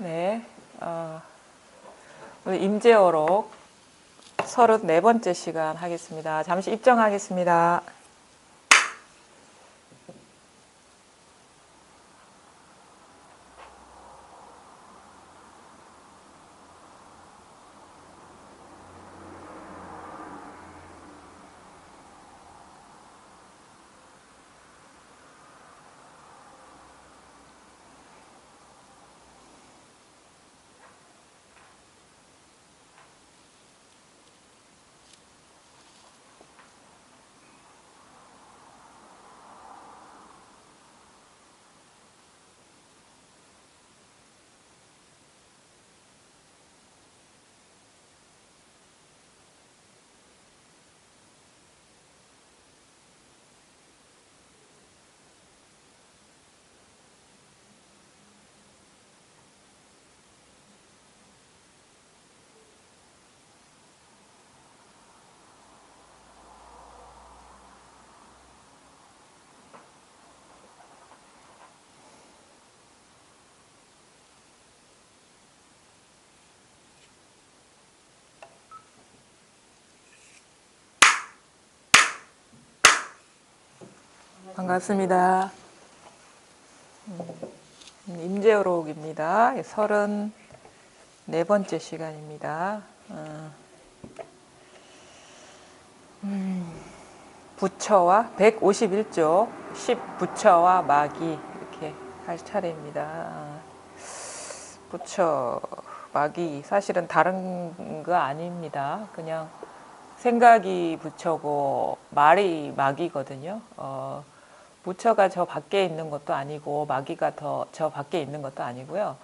네, 오늘 임재어록 34번째 시간 하겠습니다. 잠시 입정하겠습니다. 반갑습니다. 임재어록입니다. 34번째 시간입니다. 부처와 151조 10부처와 마귀 이렇게 할 차례입니다. 부처, 마귀 사실은 다른 거 아닙니다. 그냥 생각이 부처고 말이 마귀거든요. 부처가 저 밖에 있는 것도 아니고 마귀가 저 밖에 있는 것도 아니고요.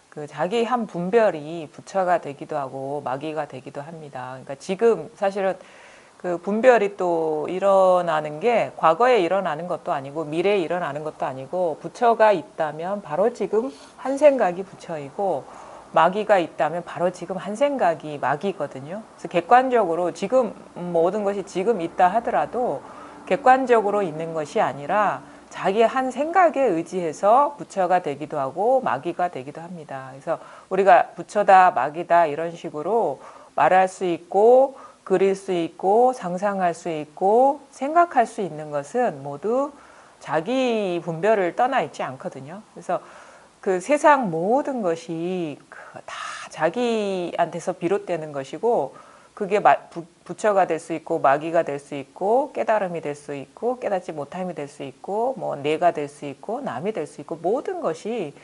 그 자기 한 분별이 부처가 되기도 하고 마귀가 되기도 합니다. 그러니까 지금 사실은 그 분별이 또 일어나는 게 과거에 일어나는 것도 아니고 미래에 일어나는 것도 아니고 부처가 있다면 바로 지금 한 생각이 부처이고 마귀가 있다면 바로 지금 한 생각이 마귀거든요. 그래서 객관적으로 지금 모든 것이 지금 있다 하더라도 객관적으로 있는 것이 아니라 자기의 한 생각에 의지해서 부처가 되기도 하고 마귀가 되기도 합니다. 그래서 우리가 부처다, 마귀다 이런 식으로 말할 수 있고 그릴 수 있고 상상할 수 있고 생각할 수 있는 것은 모두 자기 분별을 떠나 있지 않거든요. 그래서 그 세상 모든 것이 다 자기한테서 비롯되는 것이고 그게 부처가 될 수 있고 마귀가 될 수 있고 깨달음이 될 수 있고 깨닫지 못함이 될 수 있고 뭐 내가 될 수 있고 남이 될 수 있고 모든 것이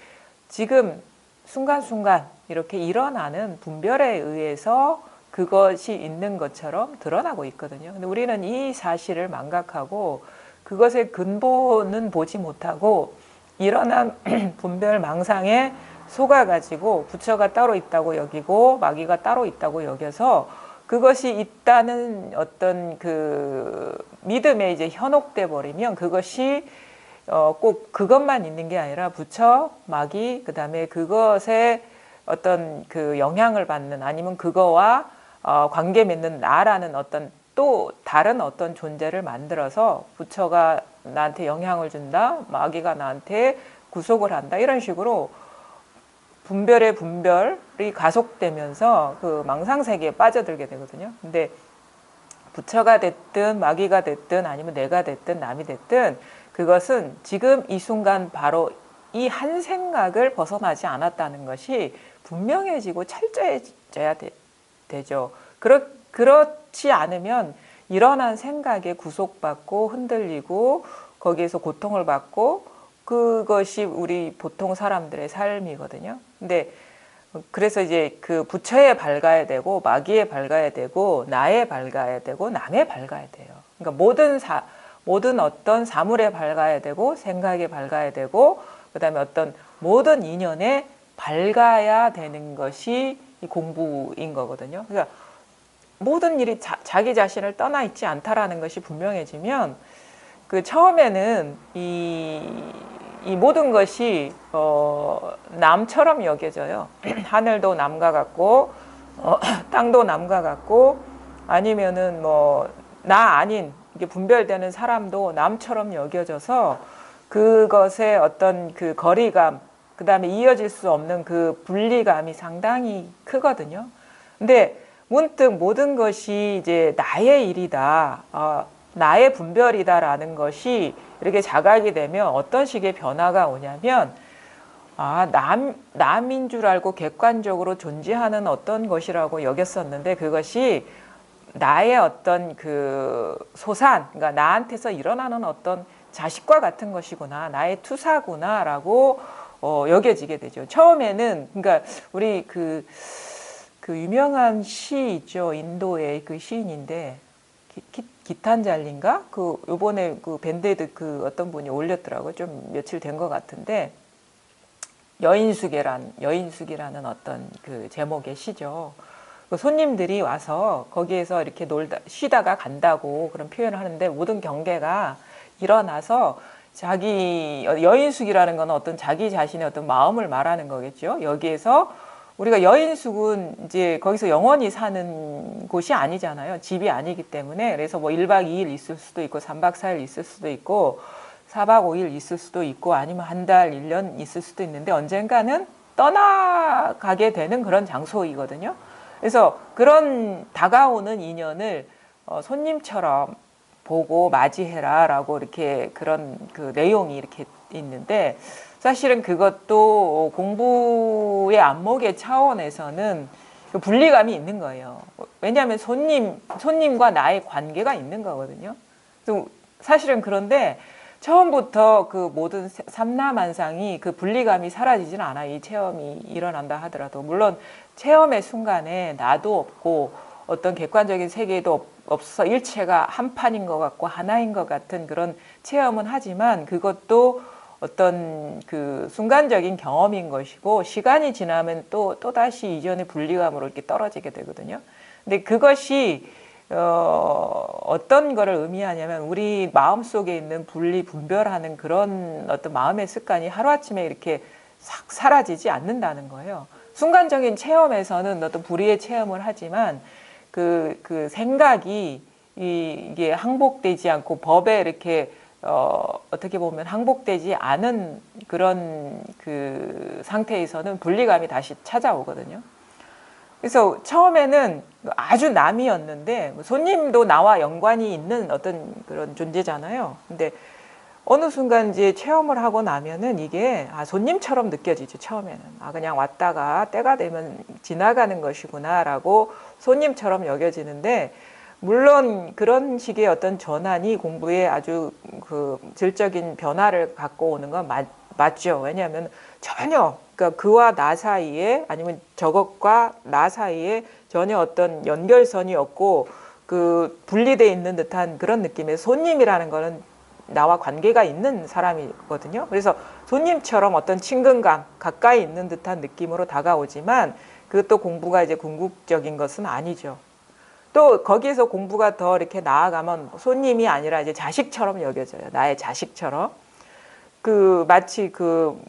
지금 순간순간 이렇게 일어나는 분별에 의해서 그것이 있는 것처럼 드러나고 있거든요. 근데 우리는 이 사실을 망각하고 그것의 근본은 보지 못하고 일어난 분별 망상에 속아가지고 부처가 따로 있다고 여기고 마귀가 따로 있다고 여겨서 그것이 있다는 어떤 그 믿음에 이제 현혹돼 버리면 그것이 꼭 그것만 있는 게 아니라 부처, 마귀, 그 다음에 그것에 어떤 그 영향을 받는 아니면 그거와 관계 맺는 나라는 어떤 또 다른 어떤 존재를 만들어서 부처가 나한테 영향을 준다, 마귀가 나한테 구속을 한다 이런 식으로 분별의 분별이 가속되면서 그 망상세계에 빠져들게 되거든요. 근데 부처가 됐든 마귀가 됐든 아니면 내가 됐든 남이 됐든 그것은 지금 이 순간 바로 이 한 생각을 벗어나지 않았다는 것이 분명해지고 철저해져야 되죠. 그렇지 않으면 일어난 생각에 구속받고 흔들리고 거기에서 고통을 받고 그것이 우리 보통 사람들의 삶이거든요. 근데 그래서 이제 그 부처에 밝아야 되고 마귀에 밝아야 되고 나에 밝아야 되고 남에 밝아야 돼요. 그러니까 모든 어떤 사물에 밝아야 되고 생각에 밝아야 되고 그다음에 어떤 모든 인연에 밝아야 되는 것이 이 공부인 거거든요. 그러니까 모든 일이 자기 자신을 떠나 있지 않다라는 것이 분명해지면 그 처음에는 이 모든 것이 남처럼 여겨져요. 하늘도 남과 같고 땅도 남과 같고 아니면은 뭐 나 아닌 이게 분별되는 사람도 남처럼 여겨져서 그것의 어떤 그 거리감 그 다음에 이어질 수 없는 그 분리감이 상당히 크거든요. 근데 문득 모든 것이 이제 나의 일이다, 나의 분별이다라는 것이 이렇게 자각이 되면 어떤 식의 변화가 오냐면, 남인 줄 알고 객관적으로 존재하는 어떤 것이라고 여겼었는데 그것이 나의 어떤 그 소산, 그러니까 나한테서 일어나는 어떤 자식과 같은 것이구나, 나의 투사구나라고 여겨지게 되죠. 처음에는, 그러니까 우리 그 유명한 시 있죠. 인도의 그 시인인데 기탄잘린가? 그 요번에 그 밴드에도 그 어떤 분이 올렸더라고요. 좀 며칠 된 것 같은데 여인숙이라는 어떤 그 제목의 시죠. 그 손님들이 와서 거기에서 이렇게 쉬다가 간다고 그런 표현을 하는데 모든 경계가 일어나서 자기 여인숙이라는 건 어떤 자기 자신의 어떤 마음을 말하는 거겠죠. 여기에서 우리가 여인숙은 이제 거기서 영원히 사는 곳이 아니잖아요. 집이 아니기 때문에. 그래서 뭐 1박 2일 있을 수도 있고 3박 4일 있을 수도 있고 4박 5일 있을 수도 있고 아니면 한 달, 1년 있을 수도 있는데 언젠가는 떠나가게 되는 그런 장소이거든요. 그래서 그런 다가오는 인연을 손님처럼 보고 맞이해라 라고 이렇게 그런 그 내용이 이렇게 있는데 사실은 그것도 공부의 안목의 차원에서는 분리감이 있는 거예요. 왜냐하면 손님과 나의 관계가 있는 거거든요. 사실은 그런데 처음부터 그 모든 삼라만상이 그 분리감이 사라지지는 않아요. 이 체험이 일어난다 하더라도. 물론 체험의 순간에 나도 없고 어떤 객관적인 세계도 없어 일체가 한 판인 것 같고 하나인 것 같은 그런 체험은 하지만 그것도 어떤 그 순간적인 경험인 것이고 시간이 지나면 또다시 이전의 분리감으로 이렇게 떨어지게 되거든요. 근데 그것이 어떤 거를 의미하냐면 우리 마음속에 있는 분별하는 그런 어떤 마음의 습관이 하루아침에 이렇게 싹 사라지지 않는다는 거예요. 순간적인 체험에서는 어떤 불의의 체험을 하지만 그 생각이 이게 항복되지 않고 법에 이렇게 어떻게 보면 항복되지 않은 그런 그 상태에서는 분리감이 다시 찾아오거든요. 그래서 처음에는 아주 남이었는데 손님도 나와 연관이 있는 어떤 그런 존재잖아요. 근데 어느 순간 이제 체험을 하고 나면은 이게 손님처럼 느껴지죠. 처음에는 그냥 왔다가 때가 되면 지나가는 것이구나라고 손님처럼 여겨지는데 물론 그런 식의 어떤 전환이 공부에 아주 그 질적인 변화를 갖고 오는 건 맞죠. 왜냐하면 전혀 그러니까 그와 나 사이에 아니면 저것과 나 사이에 전혀 어떤 연결선이 없고 그 분리되어 있는 듯한 그런 느낌의 손님이라는 거는 나와 관계가 있는 사람이거든요. 그래서 손님처럼 어떤 친근감, 가까이 있는 듯한 느낌으로 다가오지만 그것도 공부가 이제 궁극적인 것은 아니죠. 또 거기에서 공부가 더 이렇게 나아가면 손님이 아니라 이제 자식처럼 여겨져요. 나의 자식처럼. 그 마치 그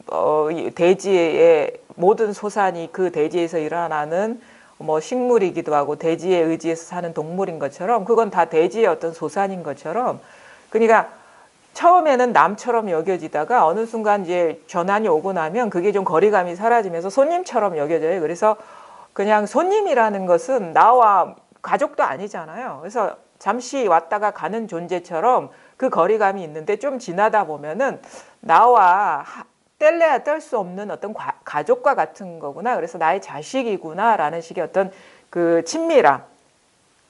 대지의 모든 소산이 그 대지에서 일어나는 뭐 식물이기도 하고 대지에 의지해서 사는 동물인 것처럼 그건 다 대지의 어떤 소산인 것처럼 그러니까 처음에는 남처럼 여겨지다가 어느 순간 이제 전환이 오고 나면 그게 좀 거리감이 사라지면서 손님처럼 여겨져요. 그래서 그냥 손님이라는 것은 나와 가족도 아니잖아요. 그래서 잠시 왔다가 가는 존재처럼 그 거리감이 있는데 좀 지나다 보면은 나와 뗄래야 뗄 수 없는 어떤 가족과 같은 거구나. 그래서 나의 자식이구나라는 식의 어떤 그 친밀함,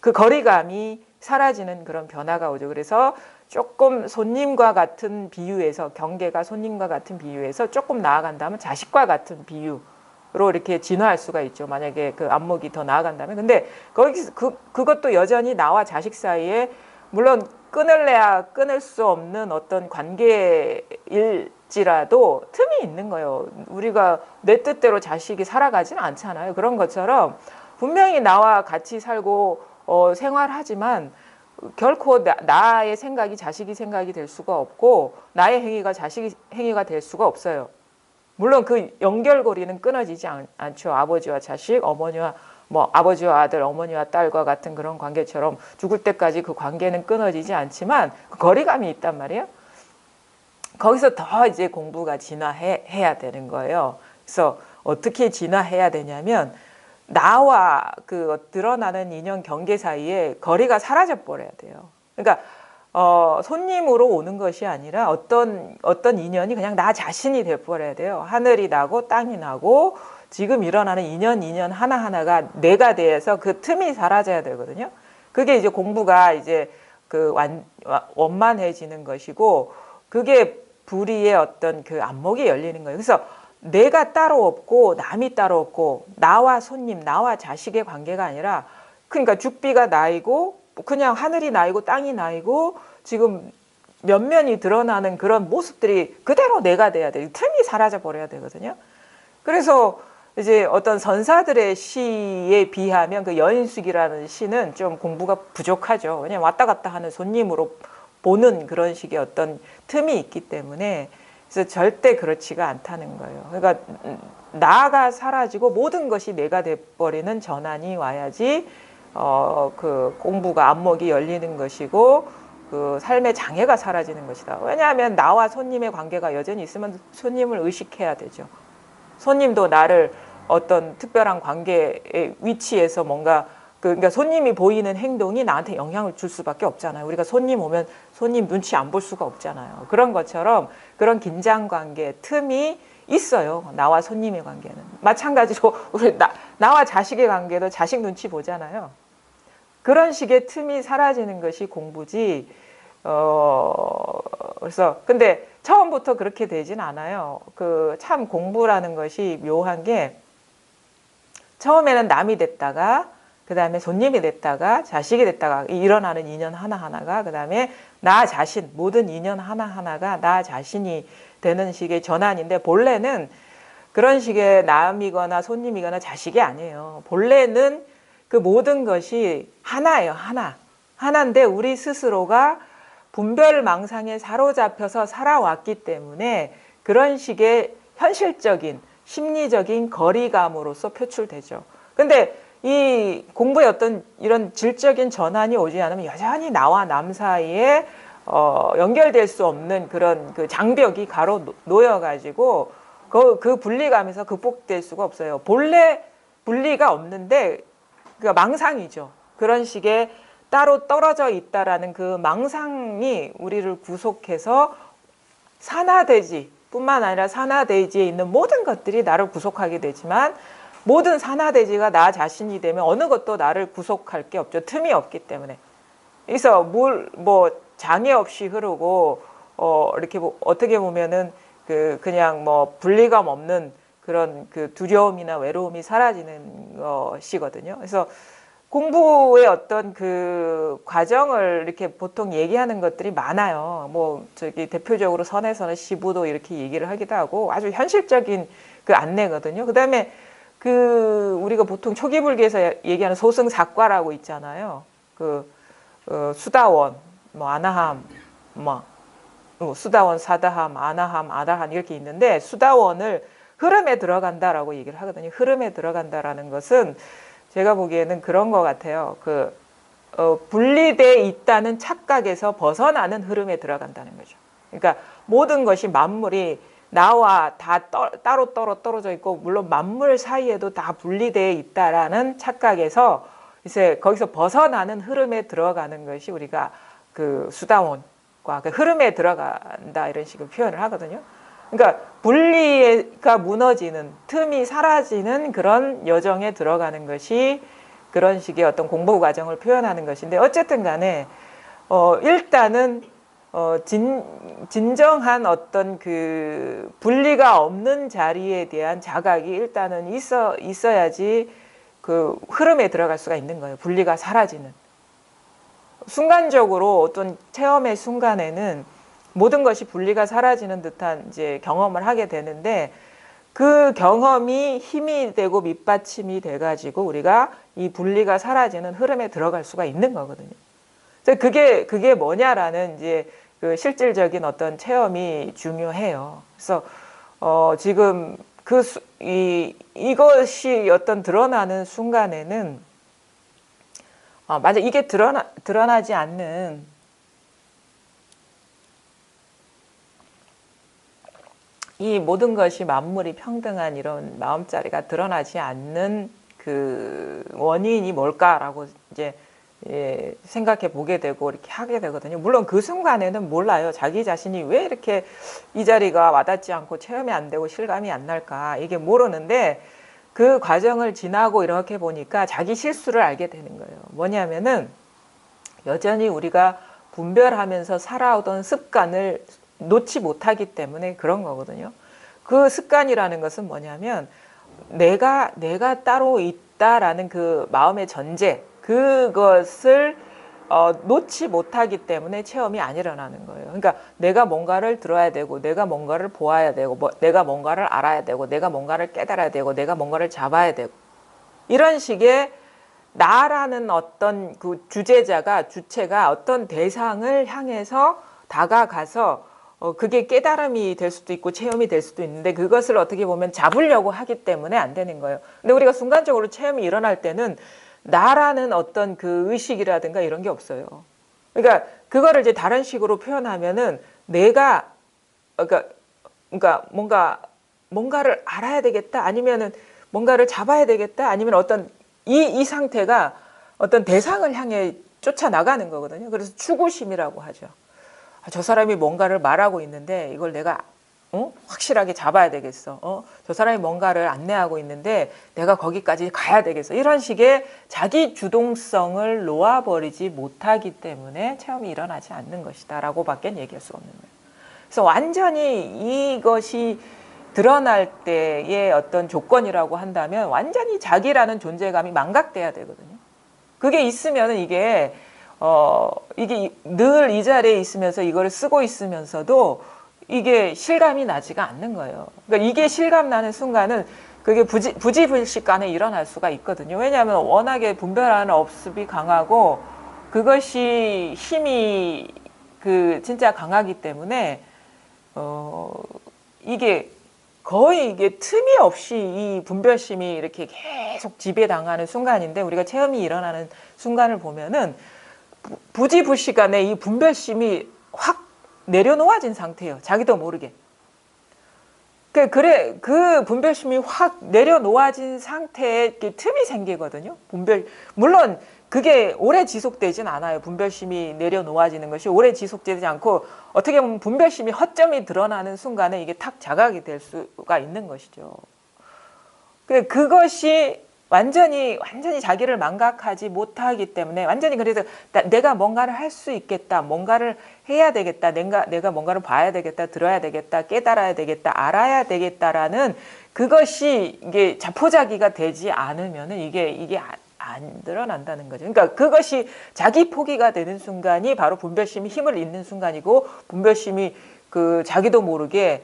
그 거리감이 사라지는 그런 변화가 오죠. 그래서 조금 손님과 같은 비유에서 경계가 손님과 같은 비유에서 조금 나아간다면 자식과 같은 비유로 이렇게 진화할 수가 있죠. 만약에 그 안목이 더 나아간다면. 근데 거기서 그것도 여전히 나와 자식 사이에 물론 끊을래야 끊을 수 없는 어떤 관계일지라도 틈이 있는 거예요. 우리가 내 뜻대로 자식이 살아가지는 않잖아요. 그런 것처럼 분명히 나와 같이 살고 생활하지만 결코 나의 생각이 자식이 생각이 될 수가 없고 나의 행위가 자식이 행위가 될 수가 없어요. 물론 그 연결고리는 끊어지지 않죠. 아버지와 자식, 어머니와 뭐 아버지와 아들, 어머니와 딸과 같은 그런 관계처럼 죽을 때까지 그 관계는 끊어지지 않지만 그 거리감이 있단 말이에요. 거기서 더 이제 공부가 진화해야 되는 거예요. 그래서 어떻게 진화해야 되냐면 나와 그 드러나는 인연 경계 사이에 거리가 사라져 버려야 돼요. 그러니까 손님으로 오는 것이 아니라 어떤 인연이 그냥 나 자신이 돼 버려야 돼요. 하늘이 나고 땅이 나고 지금 일어나는 인연 하나하나가 내가 돼서 그 틈이 사라져야 되거든요. 그게 이제 공부가 이제 그 원만해지는 것이고, 그게 불의의 어떤 그 안목이 열리는 거예요. 그래서 내가 따로 없고 남이 따로 없고 나와 손님, 나와 자식의 관계가 아니라, 그러니까 죽비가 나이고 그냥 하늘이 나이고 땅이 나이고 지금 면면이 드러나는 그런 모습들이 그대로 내가 돼야 돼요. 틈이 사라져 버려야 되거든요. 그래서 이제 어떤 선사들의 시에 비하면 그 여인숙이라는 시는 좀 공부가 부족하죠. 왜냐면 왔다 갔다 하는 손님으로 보는 그런 식의 어떤 틈이 있기 때문에, 그래서 절대 그렇지가 않다는 거예요. 그러니까 나가 사라지고 모든 것이 내가 돼버리는 전환이 와야지 그 공부가 안목이 열리는 것이고 그 삶의 장애가 사라지는 것이다. 왜냐하면 나와 손님의 관계가 여전히 있으면 손님을 의식해야 되죠. 손님도 나를 어떤 특별한 관계의 위치에서 뭔가 그러니까 손님이 보이는 행동이 나한테 영향을 줄 수밖에 없잖아요. 우리가 손님 오면 손님 눈치 안 볼 수가 없잖아요. 그런 것처럼 그런 긴장 관계 틈이 있어요. 나와 손님의 관계는. 마찬가지로 우리 나와 자식의 관계도 자식 눈치 보잖아요. 그런 식의 틈이 사라지는 것이 공부지. 그래서 근데 처음부터 그렇게 되진 않아요. 그 참 공부라는 것이 묘한 게, 처음에는 남이 됐다가 그 다음에 손님이 됐다가 자식이 됐다가 일어나는 인연 하나하나가, 그 다음에 나 자신, 모든 인연 하나하나가 나 자신이 되는 식의 전환인데, 본래는 그런 식의 남이거나 손님이거나 자식이 아니에요. 본래는 그 모든 것이 하나예요. 하나인데 우리 스스로가 분별망상에 사로잡혀서 살아왔기 때문에 그런 식의 현실적인 심리적인 거리감으로서 표출되죠. 근데 이 공부의 어떤 이런 질적인 전환이 오지 않으면 여전히 나와 남 사이에 연결될 수 없는 그런 그 장벽이 가로 놓여가지고 그 분리감에서 극복될 수가 없어요. 본래 분리가 없는데 그러니까 망상이죠. 그런 식의 따로 떨어져 있다라는 그 망상이 우리를 구속해서 산화대지 뿐만 아니라 산화대지에 있는 모든 것들이 나를 구속하게 되지만, 모든 산화대지가 나 자신이 되면 어느 것도 나를 구속할 게 없죠. 틈이 없기 때문에. 그래서 뭐 장애 없이 흐르고 이렇게 어떻게 보면은 그냥 뭐 분리감 없는 그런 그 두려움이나 외로움이 사라지는 것이거든요. 그래서 공부의 어떤 그 과정을 이렇게 보통 얘기하는 것들이 많아요. 뭐 저기 대표적으로 선에서는 시부도 이렇게 얘기를 하기도 하고 아주 현실적인 그 안내거든요. 그다음에 그 우리가 보통 초기 불교에서 얘기하는 소승사과라고 있잖아요. 그 수다원, 뭐 아나함, 뭐 수다원, 사다함, 아나함, 아다함 이렇게 있는데, 수다원을 흐름에 들어간다라고 얘기를 하거든요. 흐름에 들어간다라는 것은 제가 보기에는 그런 것 같아요. 분리돼 있다는 착각에서 벗어나는 흐름에 들어간다는 거죠. 그러니까 모든 것이 만물이 나와 다 따로 떨어져 있고, 물론 만물 사이에도 다 분리되어 있다라는 착각에서 이제 거기서 벗어나는 흐름에 들어가는 것이 우리가 그 수다원과 그 흐름에 들어간다 이런 식으로 표현을 하거든요. 그러니까 분리가 무너지는, 틈이 사라지는 그런 여정에 들어가는 것이 그런 식의 어떤 공부 과정을 표현하는 것인데, 어쨌든 간에 일단은 진정한 어떤 그 분리가 없는 자리에 대한 자각이 일단은 있어야지 그 흐름에 들어갈 수가 있는 거예요. 분리가 사라지는. 순간적으로 어떤 체험의 순간에는 모든 것이 분리가 사라지는 듯한 이제 경험을 하게 되는데, 그 경험이 힘이 되고 밑받침이 돼가지고 우리가 이 분리가 사라지는 흐름에 들어갈 수가 있는 거거든요. 그래서 그게 뭐냐라는 이제 그 실질적인 어떤 체험이 중요해요. 그래서 지금 이것이 어떤 드러나는 순간에는 만약 이게 드러나지 않는 이 모든 것이 만물이 평등한 이런 마음자리가 드러나지 않는 그 원인이 뭘까라고 이제 생각해 보게 되고 이렇게 하게 되거든요. 물론 그 순간에는 몰라요. 자기 자신이 왜 이렇게 이 자리가 와닿지 않고 체험이 안 되고 실감이 안 날까, 이게 모르는데 그 과정을 지나고 이렇게 보니까 자기 실수를 알게 되는 거예요. 뭐냐면은 여전히 우리가 분별하면서 살아오던 습관을 놓지 못하기 때문에 그런 거거든요. 그 습관이라는 것은 뭐냐면 내가 따로 있다라는 그 마음의 전제, 그것을 놓지 못하기 때문에 체험이 안 일어나는 거예요. 그러니까 내가 뭔가를 들어야 되고, 내가 뭔가를 보아야 되고, 내가 뭔가를 알아야 되고, 내가 뭔가를 깨달아야 되고, 내가 뭔가를 잡아야 되고, 이런 식의 나라는 어떤 그 주체가 어떤 대상을 향해서 다가가서 그게 깨달음이 될 수도 있고 체험이 될 수도 있는데, 그것을 어떻게 보면 잡으려고 하기 때문에 안 되는 거예요. 근데 우리가 순간적으로 체험이 일어날 때는 나라는 어떤 그 의식이라든가 이런 게 없어요. 그러니까 그거를 이제 다른 식으로 표현하면은 내가 그러니까 뭔가를 알아야 되겠다, 아니면은 뭔가를 잡아야 되겠다, 아니면 어떤 이 상태가 어떤 대상을 향해 쫓아나가는 거거든요. 그래서 추구심이라고 하죠. 저 사람이 뭔가를 말하고 있는데 이걸 내가 확실하게 잡아야 되겠어. 저 사람이 뭔가를 안내하고 있는데 내가 거기까지 가야 되겠어. 이런 식의 자기 주동성을 놓아버리지 못하기 때문에 체험이 일어나지 않는 것이다 라고 밖에 얘기할 수 없는 거예요. 그래서 완전히 이것이 드러날 때의 어떤 조건이라고 한다면 완전히 자기라는 존재감이 망각돼야 되거든요. 그게 있으면은 이게 늘 이 자리에 있으면서 이거를 쓰고 있으면서도 이게 실감이 나지가 않는 거예요. 그러니까 이게 실감 나는 순간은 그게 부지불식간에 일어날 수가 있거든요. 왜냐하면 워낙에 분별하는 업습이 강하고 그것이 힘이 진짜 강하기 때문에 이게 거의 이게 틈이 없이 이 분별심이 이렇게 계속 지배당하는 순간인데, 우리가 체험이 일어나는 순간을 보면은 부지불식간에 이 분별심이 확 내려놓아진 상태예요. 자기도 모르게. 그 분별심이 확 내려놓아진 상태에 틈이 생기거든요. 물론 그게 오래 지속되진 않아요. 분별심이 내려놓아지는 것이 오래 지속되지 않고, 어떻게 보면 분별심이 허점이 드러나는 순간에 이게 탁 자각이 될 수가 있는 것이죠. 그것이 완전히 자기를 망각하지 못하기 때문에, 완전히 그래서 내가 뭔가를 할 수 있겠다, 뭔가를 해야 되겠다, 내가 뭔가를 봐야 되겠다, 들어야 되겠다, 깨달아야 되겠다, 알아야 되겠다라는 그것이 이게 자포자기가 되지 않으면은 이게 안 드러난다는 거죠. 그러니까 그것이 자기 포기가 되는 순간이 바로 분별심이 힘을 잃는 순간이고, 분별심이 자기도 모르게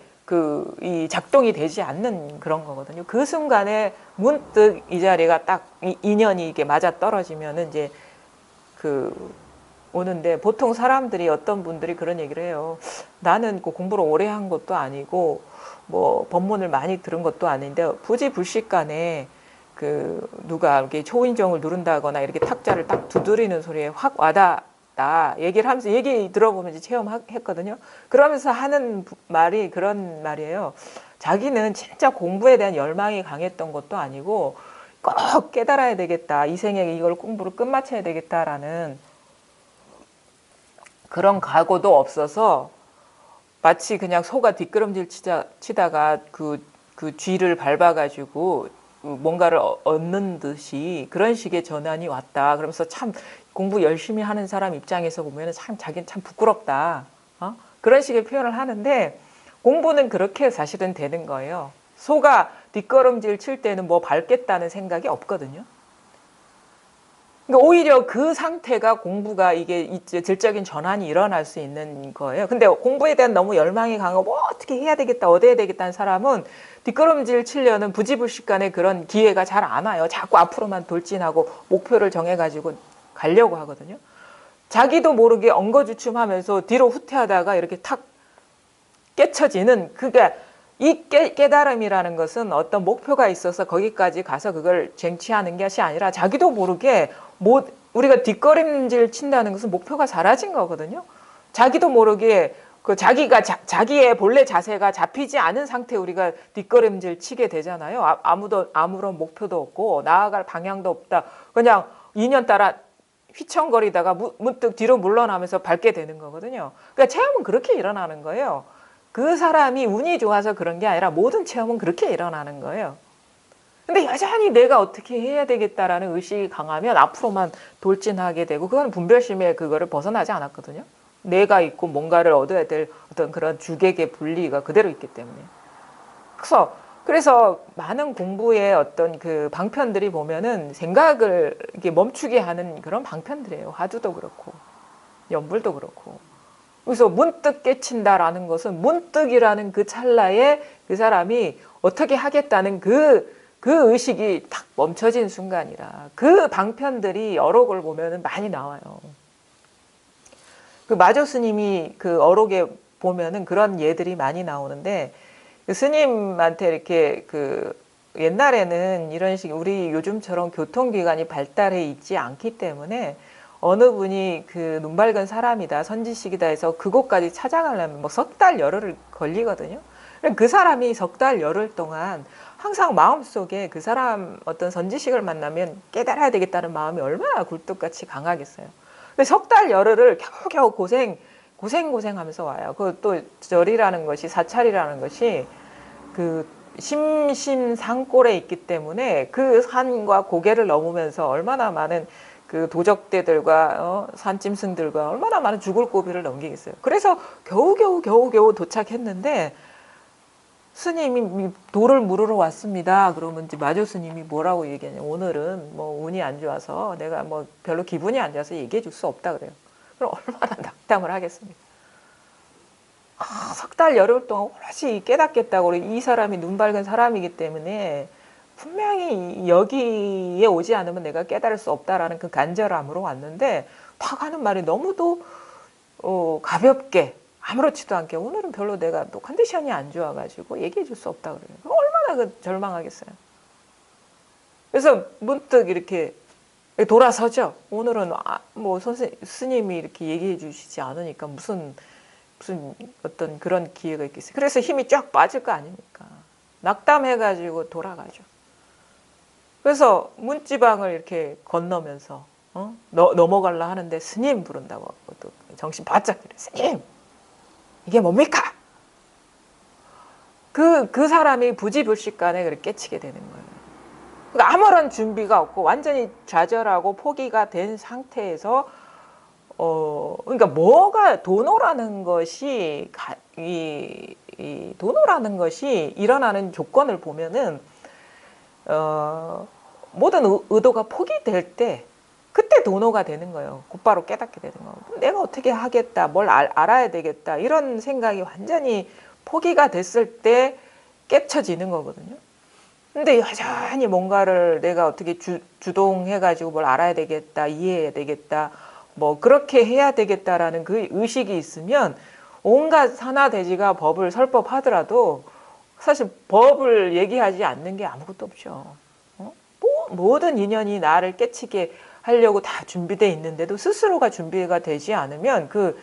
이 작동이 되지 않는 그런 거거든요. 그 순간에 문득 이 자리가 딱 인연이 이게 맞아 떨어지면은 이제 오는데, 보통 사람들이 어떤 분들이 그런 얘기를 해요. 나는 공부를 오래 한 것도 아니고 뭐 법문을 많이 들은 것도 아닌데 부지불식간에 누가 이렇게 초인종을 누른다거나 이렇게 탁자를 딱 두드리는 소리에 확 와닿다 얘기를 하면서, 얘기 들어보면 이제 체험했거든요. 그러면서 하는 말이 그런 말이에요. 자기는 진짜 공부에 대한 열망이 강했던 것도 아니고 꼭 깨달아야 되겠다, 이 생에 이걸 공부를 끝마쳐야 되겠다라는 그런 각오도 없어서 마치 그냥 소가 뒷걸음질 치다가 그 쥐를 밟아가지고 뭔가를 얻는 듯이 그런 식의 전환이 왔다. 그러면서 참 공부 열심히 하는 사람 입장에서 보면 참 자기는 참 부끄럽다. 그런 식의 표현을 하는데, 공부는 그렇게 사실은 되는 거예요. 소가 뒷걸음질 칠 때는 뭐 밟겠다는 생각이 없거든요. 그러니까 오히려 그 상태가 공부가 이게 질적인 전환이 일어날 수 있는 거예요. 근데 공부에 대한 너무 열망이 강하고 뭐 어떻게 해야 되겠다, 얻어야 되겠다는 사람은 뒷걸음질 치려는 부지불식간에 그런 기회가 잘 안 와요. 자꾸 앞으로만 돌진하고 목표를 정해가지고 가려고 하거든요. 자기도 모르게 엉거주춤하면서 뒤로 후퇴하다가 이렇게 탁 깨쳐지는, 이 깨달음이라는 것은 어떤 목표가 있어서 거기까지 가서 그걸 쟁취하는 것이 아니라 자기도 모르게 우리가 뒷걸음질 친다는 것은 목표가 사라진 거거든요. 자기도 모르게 그 자기가 자기의 본래 자세가 잡히지 않은 상태 우리가 뒷걸음질 치게 되잖아요. 아무런 목표도 없고 나아갈 방향도 없다. 그냥 인연 따라 휘청거리다가 문득 뒤로 물러나면서 밟게 되는 거거든요. 그러니까 체험은 그렇게 일어나는 거예요. 그 사람이 운이 좋아서 그런 게 아니라 모든 체험은 그렇게 일어나는 거예요. 근데 여전히 내가 어떻게 해야 되겠다라는 의식이 강하면 앞으로만 돌진하게 되고, 그건 분별심에 그거를 벗어나지 않았거든요. 내가 있고 뭔가를 얻어야 될 어떤 그런 주객의 분리가 그대로 있기 때문에. 그래서 많은 공부의 어떤 그 방편들이 보면은 생각을 이렇게 멈추게 하는 그런 방편들이에요. 화두도 그렇고 연불도 그렇고. 그래서 문득 깨친다라는 것은 문득이라는 그 찰나에 그 사람이 어떻게 하겠다는 그 의식이 딱 멈춰진 순간이라 그 방편들이 어록을 보면은 많이 나와요. 그 마조 스님이 그 어록에 보면은 그런 예들이 많이 나오는데, 그 스님한테 이렇게 그 옛날에는 이런 식 우리 요즘처럼 교통기관이 발달해 있지 않기 때문에 어느 분이 그 눈 밝은 사람이다, 선지식이다 해서 그곳까지 찾아가려면 뭐 석 달 열흘 걸리거든요. 그 사람이 석 달 열흘 동안 항상 마음속에 그 사람 어떤 선지식을 만나면 깨달아야 되겠다는 마음이 얼마나 굴뚝같이 강하겠어요. 근데 석 달 열흘을 겨우겨우 고생하면서 와요. 그 또 절이라는 것이, 사찰이라는 것이 그 심심산골에 있기 때문에 그 산과 고개를 넘으면서 얼마나 많은 그 도적대들과 산짐승들과 얼마나 많은 죽을 고비를 넘기겠어요. 그래서 겨우 도착했는데 스님이 돌을 물으러 왔습니다. 그러면 이제 마조 스님이 뭐라고 얘기하냐. 오늘은 뭐 운이 안 좋아서 내가 뭐 별로 기분이 안 좋아서 얘기해 줄 수 없다 그래요. 그럼 얼마나 낙담을 하겠습니까? 석 달 열흘 동안 오롯이 깨닫겠다고, 이 사람이 눈 밝은 사람이기 때문에 분명히 여기에 오지 않으면 내가 깨달을 수 없다라는 그 간절함으로 왔는데, 탁 하는 말이 너무도 가볍게 아무렇지도 않게 오늘은 별로 내가 또 컨디션이 안 좋아가지고 얘기해 줄 수 없다 그래요. 얼마나 그 절망하겠어요. 그래서 문득 이렇게 돌아서죠. 오늘은 뭐 스님이 이렇게 얘기해 주시지 않으니까 무슨 어떤 그런 기회가 있겠어요. 그래서 힘이 쫙 빠질 거 아닙니까? 낙담해가지고 돌아가죠. 그래서 문지방을 이렇게 건너면서 넘어가려 하는데 스님 부른다고 또 정신 바짝 들어요. 스님! 이게 뭡니까? 그 사람이 부지불식간에 그렇게 깨치게 되는 거예요. 그러니까 아무런 준비가 없고 완전히 좌절하고 포기가 된 상태에서 그러니까 뭐가 도노라는 것이 이 도노라는 것이 일어나는 조건을 보면은 모든 의도가 포기될 때 그때 도노가 되는 거예요. 곧바로 깨닫게 되는 거예요. 내가 어떻게 하겠다, 뭘 알아야 되겠다, 이런 생각이 완전히 포기가 됐을 때 깨쳐지는 거거든요. 근데 여전히 뭔가를 내가 어떻게 주동해가지고 뭘 알아야 되겠다, 이해해야 되겠다, 뭐 그렇게 해야 되겠다라는 그 의식이 있으면 온갖 산하대지가 법을 설법하더라도 사실 법을 얘기하지 않는 게 아무것도 없죠. 모든 인연이 나를 깨치게 하려고 다 준비되어 있는데도 스스로가 준비가 되지 않으면 그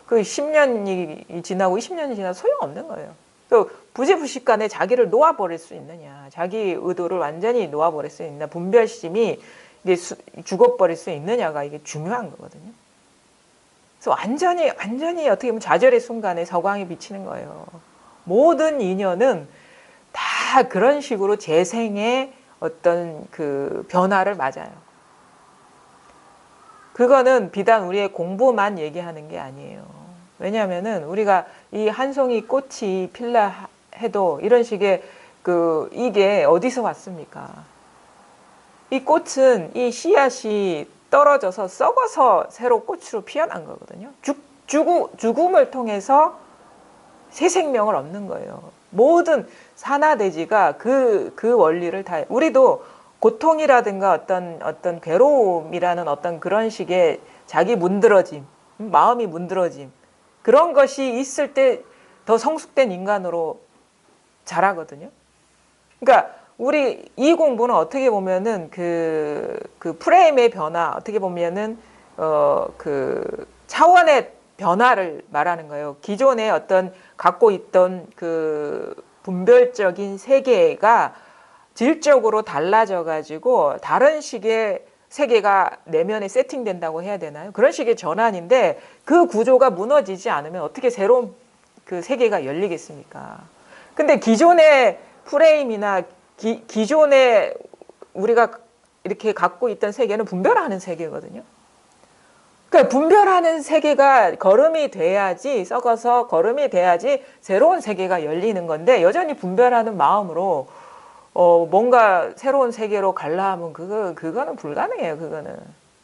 10년이 지나고 20년이 지나도 소용없는 거예요. 또 부지불식간에 자기를 놓아버릴 수 있느냐, 자기 의도를 완전히 놓아버릴 수 있느냐, 분별심이 이게 죽어버릴 수 있느냐가 이게 중요한 거거든요. 그래서 완전히 어떻게 보면 좌절의 순간에 서광이 비치는 거예요. 모든 인연은 다 그런 식으로 재생의 어떤 그 변화를 맞아요. 그거는 비단 우리의 공부만 얘기하는 게 아니에요. 왜냐하면은 우리가 이 한 송이 꽃이 필라 해도 이런 식의 이게 어디서 왔습니까? 이 꽃은 이 씨앗이 떨어져서 썩어서 새로 꽃으로 피어난 거거든요. 죽음을 통해서 새 생명을 얻는 거예요. 모든 산하대지가 그 원리를 다, 우리도 고통이라든가 어떤 괴로움이라는 어떤 그런 식의 자기 문드러짐, 마음이 문드러짐, 그런 것이 있을 때 더 성숙된 인간으로 자라거든요. 그러니까 우리 이 공부는 어떻게 보면은 그 프레임의 변화, 어떻게 보면은 그 차원의 변화를 말하는 거예요. 기존에 어떤 갖고 있던 그 분별적인 세계가 질적으로 달라져 가지고 다른 식의 세계가 내면에 세팅된다고 해야 되나요? 그런 식의 전환인데 그 구조가 무너지지 않으면 어떻게 새로운 그 세계가 열리겠습니까? 근데 기존의 프레임이나 기존에 우리가 이렇게 갖고 있던 세계는 분별하는 세계거든요. 그러니까 분별하는 세계가 거름이 돼야지, 썩어서 거름이 돼야지 새로운 세계가 열리는 건데 여전히 분별하는 마음으로 뭔가 새로운 세계로 가려 하면 그거는 불가능해요. 그거는.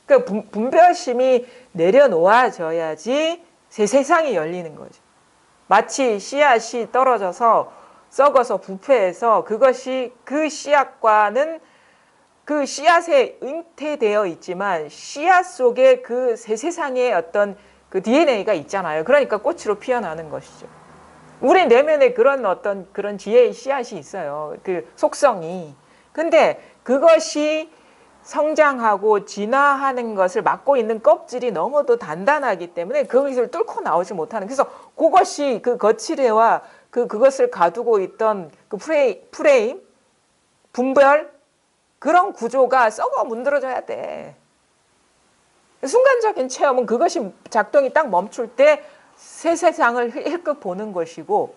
그러니까 분별심이 내려놓아져야지 새 세상이 열리는 거죠. 마치 씨앗이 떨어져서 썩어서 부패해서 그것이 그 씨앗과는 그 씨앗에 잉태되어 있지만 씨앗 속에 그 새 세상의 어떤 그 DNA가 있잖아요. 그러니까 꽃으로 피어나는 것이죠. 우리 내면에 그런 어떤 그런 지혜의 씨앗이 있어요. 그 속성이. 근데 그것이 성장하고 진화하는 것을 막고 있는 껍질이 너무도 단단하기 때문에 그것을 뚫고 나오지 못하는. 그래서 그것이 그 거칠애와 그것을 가두고 있던 그 프레임, 분별, 그런 구조가 썩어 문드러져야 돼. 순간적인 체험은 그것이 작동이 딱 멈출 때 새 세상을 힐끗 보는 것이고,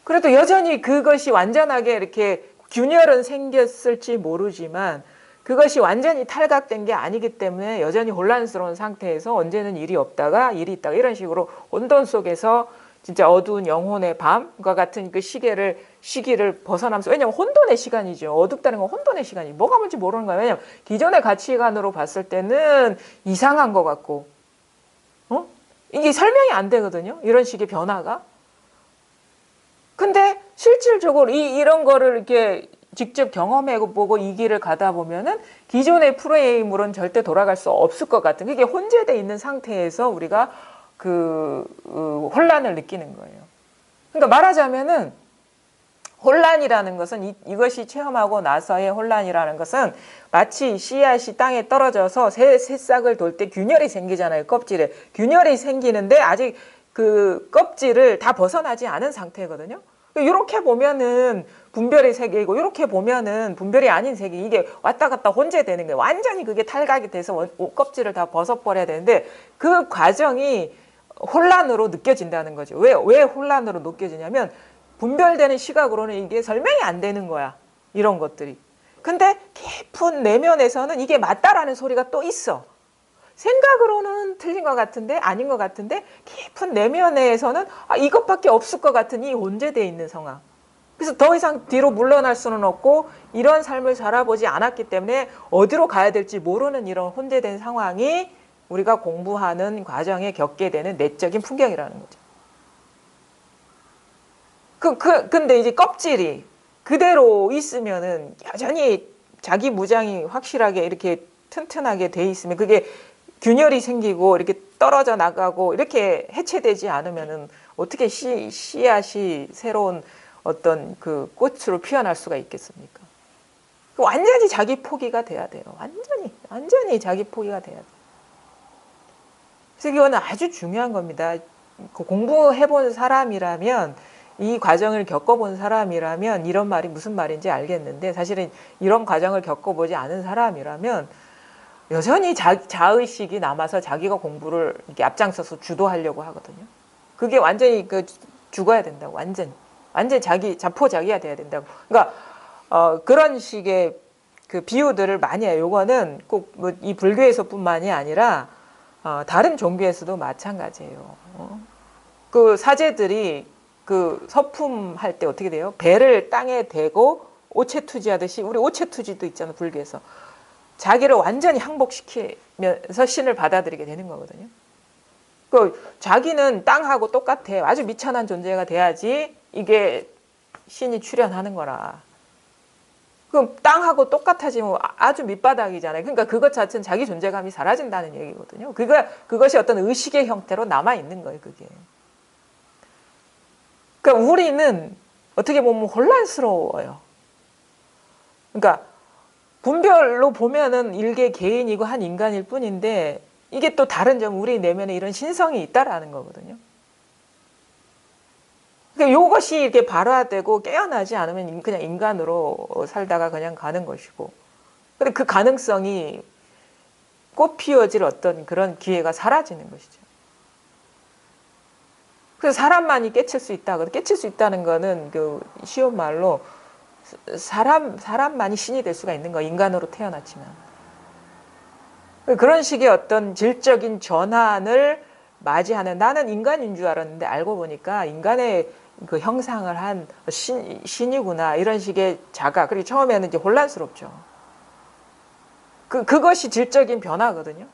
그래도 여전히 그것이 완전하게 이렇게 균열은 생겼을지 모르지만 그것이 완전히 탈각된 게 아니기 때문에 여전히 혼란스러운 상태에서 언제는 일이 없다가 일이 있다가 이런 식으로 혼돈 속에서 진짜 어두운 영혼의 밤과 같은 그 시기를 벗어나면서, 왜냐하면 혼돈의 시간이죠. 어둡다는 건 혼돈의 시간이 뭐가 뭔지 모르는 거예요. 왜냐하면 기존의 가치관으로 봤을 때는 이상한 것 같고, 이게 설명이 안 되거든요. 이런 식의 변화가. 근데 실질적으로 이런 거를 이렇게 직접 경험해보고 이 길을 가다 보면은 기존의 프레임으로는 절대 돌아갈 수 없을 것 같은, 그게 혼재되어 있는 상태에서 우리가 혼란을 느끼는 거예요. 그러니까 말하자면은 혼란이라는 것은 이것이 체험하고 나서의 혼란이라는 것은 마치 씨앗이 땅에 떨어져서 새싹을 돌 때 균열이 생기잖아요. 껍질에. 균열이 생기는데 아직 그 껍질을 다 벗어나지 않은 상태거든요. 이렇게 보면은 분별의 세계이고 이렇게 보면은 분별이 아닌 세계, 이게 왔다 갔다 혼재되는 거예요. 완전히 그게 탈각이 돼서 껍질을 다 벗어버려야 되는데 그 과정이 혼란으로 느껴진다는 거죠. 왜 혼란으로 느껴지냐면 분별되는 시각으로는 이게 설명이 안 되는 거야. 이런 것들이. 근데 깊은 내면에서는 이게 맞다라는 소리가 또 있어. 생각으로는 틀린 것 같은데 아닌 것 같은데 깊은 내면에서는 이것밖에 없을 것 같은 이 혼재되어 있는 상황. 그래서 더 이상 뒤로 물러날 수는 없고 이런 삶을 살아보지 않았기 때문에 어디로 가야 될지 모르는 이런 혼재된 상황이 우리가 공부하는 과정에 겪게 되는 내적인 풍경이라는 거죠. 근데 이제 껍질이 그대로 있으면은 여전히 자기 무장이 확실하게 이렇게 튼튼하게 돼 있으면 그게 균열이 생기고 이렇게 떨어져 나가고 이렇게 해체되지 않으면은 어떻게 씨앗이 새로운 어떤 그 꽃으로 피어날 수가 있겠습니까? 완전히 자기 포기가 돼야 돼요. 완전히 자기 포기가 돼야 돼요. 그래서 이거는 아주 중요한 겁니다. 공부해본 사람이라면, 이 과정을 겪어본 사람이라면 이런 말이 무슨 말인지 알겠는데, 사실은 이런 과정을 겪어보지 않은 사람이라면 여전히 자의식이 남아서 자기가 공부를 이렇게 앞장서서 주도하려고 하거든요. 그게 완전히 죽어야 된다고. 완전히 자포자기가 돼야 된다고. 그러니까 그런 식의 그 비유들을 많이 해요. 요거는 꼭 이 불교에서뿐만이 아니라 다른 종교에서도 마찬가지예요. 그 사제들이 그 서품할 때 어떻게 돼요? 배를 땅에 대고 오체투지하듯이, 우리 오체투지도 있잖아요, 불교에서. 자기를 완전히 항복시키면서 신을 받아들이게 되는 거거든요. 자기는 땅하고 똑같아. 아주 미천한 존재가 돼야지 이게 신이 출현하는 거라. 그럼 땅하고 똑같아지면 아주 밑바닥이잖아요. 그러니까 그것 자체는 자기 존재감이 사라진다는 얘기거든요. 그것이 어떤 의식의 형태로 남아있는 거예요, 그게. 그러니까 우리는 어떻게 보면 혼란스러워요. 그러니까 분별로 보면은 일개 개인이고 한 인간일 뿐인데 이게 또 다른 점, 우리 내면에 이런 신성이 있다라는 거거든요. 그러니까 이것이 이렇게 발화되고 깨어나지 않으면 그냥 인간으로 살다가 그냥 가는 것이고, 근데 그 가능성이 꽃 피워질 어떤 그런 기회가 사라지는 것이죠. 그래서 사람만이 깨칠 수 있다. 깨칠 수 있다는 거는 그 쉬운 말로 사람만이 신이 될 수가 있는 거, 인간으로 태어났지만. 그런 식의 어떤 질적인 전환을 맞이하는, 나는 인간인 줄 알았는데 알고 보니까 인간의 그 형상을 한 신이구나, 이런 식의 자각. 그리고 처음에는 이제 혼란스럽죠. 그것이 질적인 변화거든요.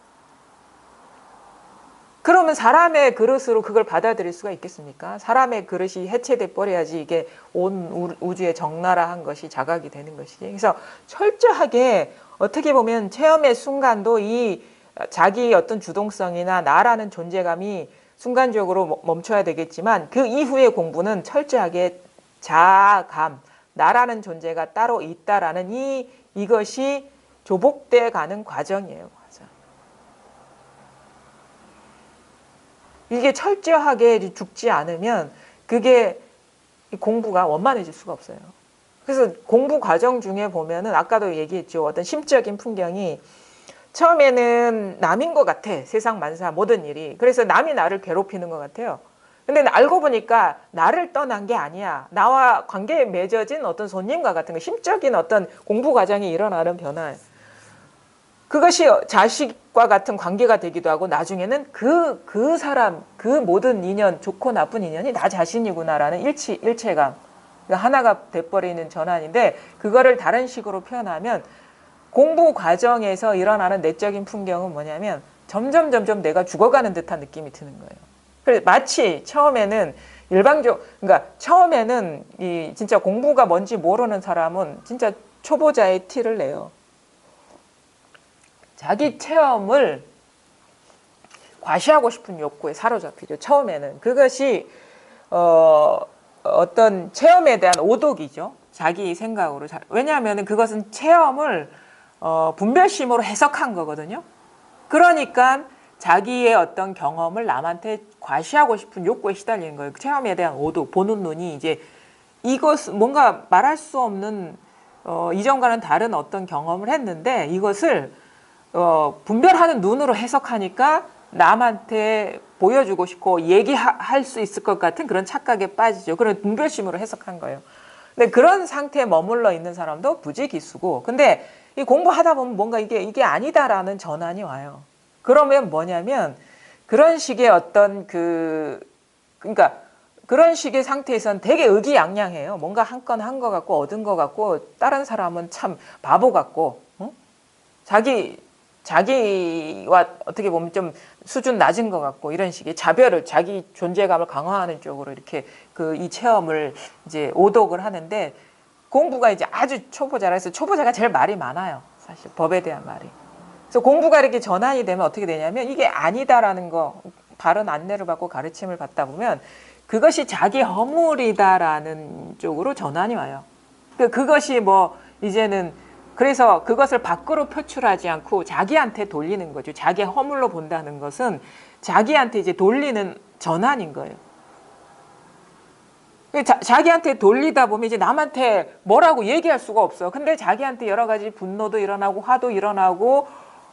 그러면 사람의 그릇으로 그걸 받아들일 수가 있겠습니까? 사람의 그릇이 해체돼 버려야지 이게 온 우주의 적나라한 것이 자각이 되는 것이지. 그래서 철저하게 어떻게 보면 체험의 순간도 이 자기의 어떤 주동성이나 나라는 존재감이 순간적으로 멈춰야 되겠지만, 그 이후의 공부는 철저하게 자아감, 나라는 존재가 따로 있다라는 이것이 조복돼 가는 과정이에요. 이게 철저하게 죽지 않으면 그게 공부가 원만해질 수가 없어요. 그래서 공부 과정 중에 보면은 아까도 얘기했죠. 어떤 심적인 풍경이 처음에는 남인 것 같아. 세상 만사 모든 일이. 그래서 남이 나를 괴롭히는 것 같아요. 근데 알고 보니까 나를 떠난 게 아니야. 나와 관계에 맺어진 어떤 손님과 같은 거, 심적인 어떤 공부 과정이 일어나는 변화예요. 그것이 자식과 같은 관계가 되기도 하고, 나중에는 그 사람, 그 모든 인연, 좋고 나쁜 인연이 나 자신이구나라는 일체감, 하나가 돼버리는 전환인데, 그거를 다른 식으로 표현하면 공부 과정에서 일어나는 내적인 풍경은 뭐냐면 점점 내가 죽어가는 듯한 느낌이 드는 거예요. 그래서 마치 처음에는 그러니까 처음에는 이 진짜 공부가 뭔지 모르는 사람은 진짜 초보자의 티를 내요. 자기 체험을 과시하고 싶은 욕구에 사로잡히죠. 처음에는 그것이 어떤 체험에 대한 오독이죠. 자기 생각으로. 왜냐하면 그것은 체험을 분별심으로 해석한 거거든요. 그러니까 자기의 어떤 경험을 남한테 과시하고 싶은 욕구에 시달리는 거예요. 체험에 대한 오독, 보는 눈이 이제 이것 뭔가 말할 수 없는 이전과는 다른 어떤 경험을 했는데, 이것을 분별하는 눈으로 해석하니까 남한테 보여주고 싶고 얘기할 수 있을 것 같은 그런 착각에 빠지죠. 그런 분별심으로 해석한 거예요. 근데 그런 상태에 머물러 있는 사람도 부지기수고, 근데 이 공부하다 보면 뭔가 이게 아니다라는 전환이 와요. 그러면 뭐냐면 그런 식의 어떤 그러니까 그런 식의 상태에서는 되게 의기양양해요. 뭔가 한 건 한 것 같고 얻은 것 같고, 다른 사람은 참 바보 같고, 자기와 어떻게 보면 좀 수준 낮은 것 같고, 이런 식의 자별을, 자기 존재감을 강화하는 쪽으로 이렇게 이 체험을 이제 오독을 하는데, 공부가 이제 아주 초보자라 해서 초보자가 제일 말이 많아요. 사실 법에 대한 말이. 그래서 공부가 이렇게 전환이 되면 어떻게 되냐면, 이게 아니다라는 거, 바른 안내를 받고 가르침을 받다 보면 그것이 자기 허물이다라는 쪽으로 전환이 와요. 그것이 뭐 이제는, 그래서 그것을 밖으로 표출하지 않고 자기한테 돌리는 거죠. 자기 허물로 본다는 것은 자기한테 이제 돌리는 전환인 거예요. 자기한테 돌리다 보면 이제 남한테 뭐라고 얘기할 수가 없어. 근데 자기한테 여러 가지 분노도 일어나고 화도 일어나고,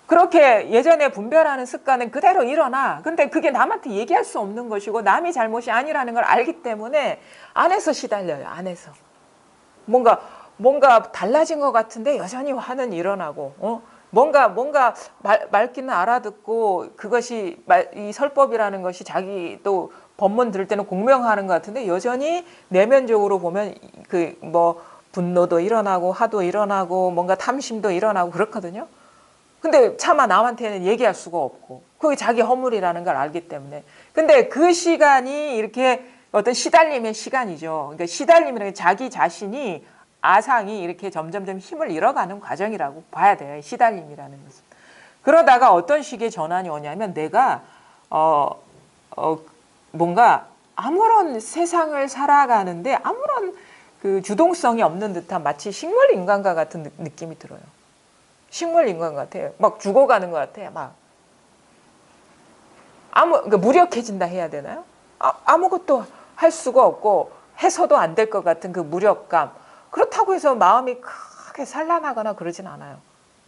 그렇게 예전에 분별하는 습관은 그대로 일어나. 근데 그게 남한테 얘기할 수 없는 것이고 남이 잘못이 아니라는 걸 알기 때문에 안에서 시달려요. 안에서 뭔가 달라진 것 같은데 여전히 화는 일어나고, 뭔가 말귀는 알아듣고, 그것이 이 설법이라는 것이 자기도 법문 들을 때는 공명하는 것 같은데 여전히 내면적으로 보면 분노도 일어나고 화도 일어나고 뭔가 탐심도 일어나고 그렇거든요. 근데 차마 남한테는 얘기할 수가 없고, 그게 자기 허물이라는 걸 알기 때문에. 근데 그 시간이 이렇게 어떤 시달림의 시간이죠. 그러니까 시달림이라는 게 자기 자신이, 아상이 이렇게 점점점 힘을 잃어가는 과정이라고 봐야 돼요. 시달림이라는 것은. 그러다가 어떤 식의 전환이 오냐면, 내가 뭔가 아무런 세상을 살아가는데 아무런 그 주동성이 없는 듯한, 마치 식물 인간과 같은 느낌이 들어요. 식물 인간 같아요. 막 죽어가는 것 같아요. 막 그러니까 무력해진다 해야 되나요? 아무것도 할 수가 없고 해서도 안 될 것 같은 그 무력감. 그렇다고 해서 마음이 크게 산란하거나 그러진 않아요.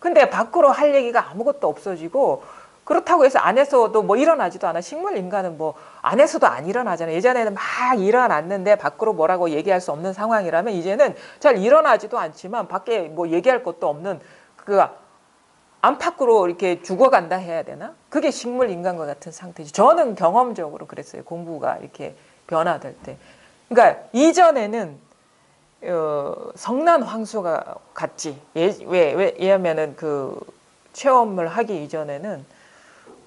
근데 밖으로 할 얘기가 아무것도 없어지고 그렇다고 해서 안에서도 뭐 일어나지도 않아. 식물 인간은 뭐 안에서도 안 일어나잖아요. 예전에는 막 일어났는데 밖으로 뭐라고 얘기할 수 없는 상황이라면 이제는 잘 일어나지도 않지만 밖에 뭐 얘기할 것도 없는 그 안팎으로 이렇게 죽어간다 해야 되나? 그게 식물 인간과 같은 상태지. 저는 경험적으로 그랬어요. 공부가 이렇게 변화될 때. 그러니까 이전에는 성난 황소가 같지. 왜냐면은 그 체험을 하기 이전에는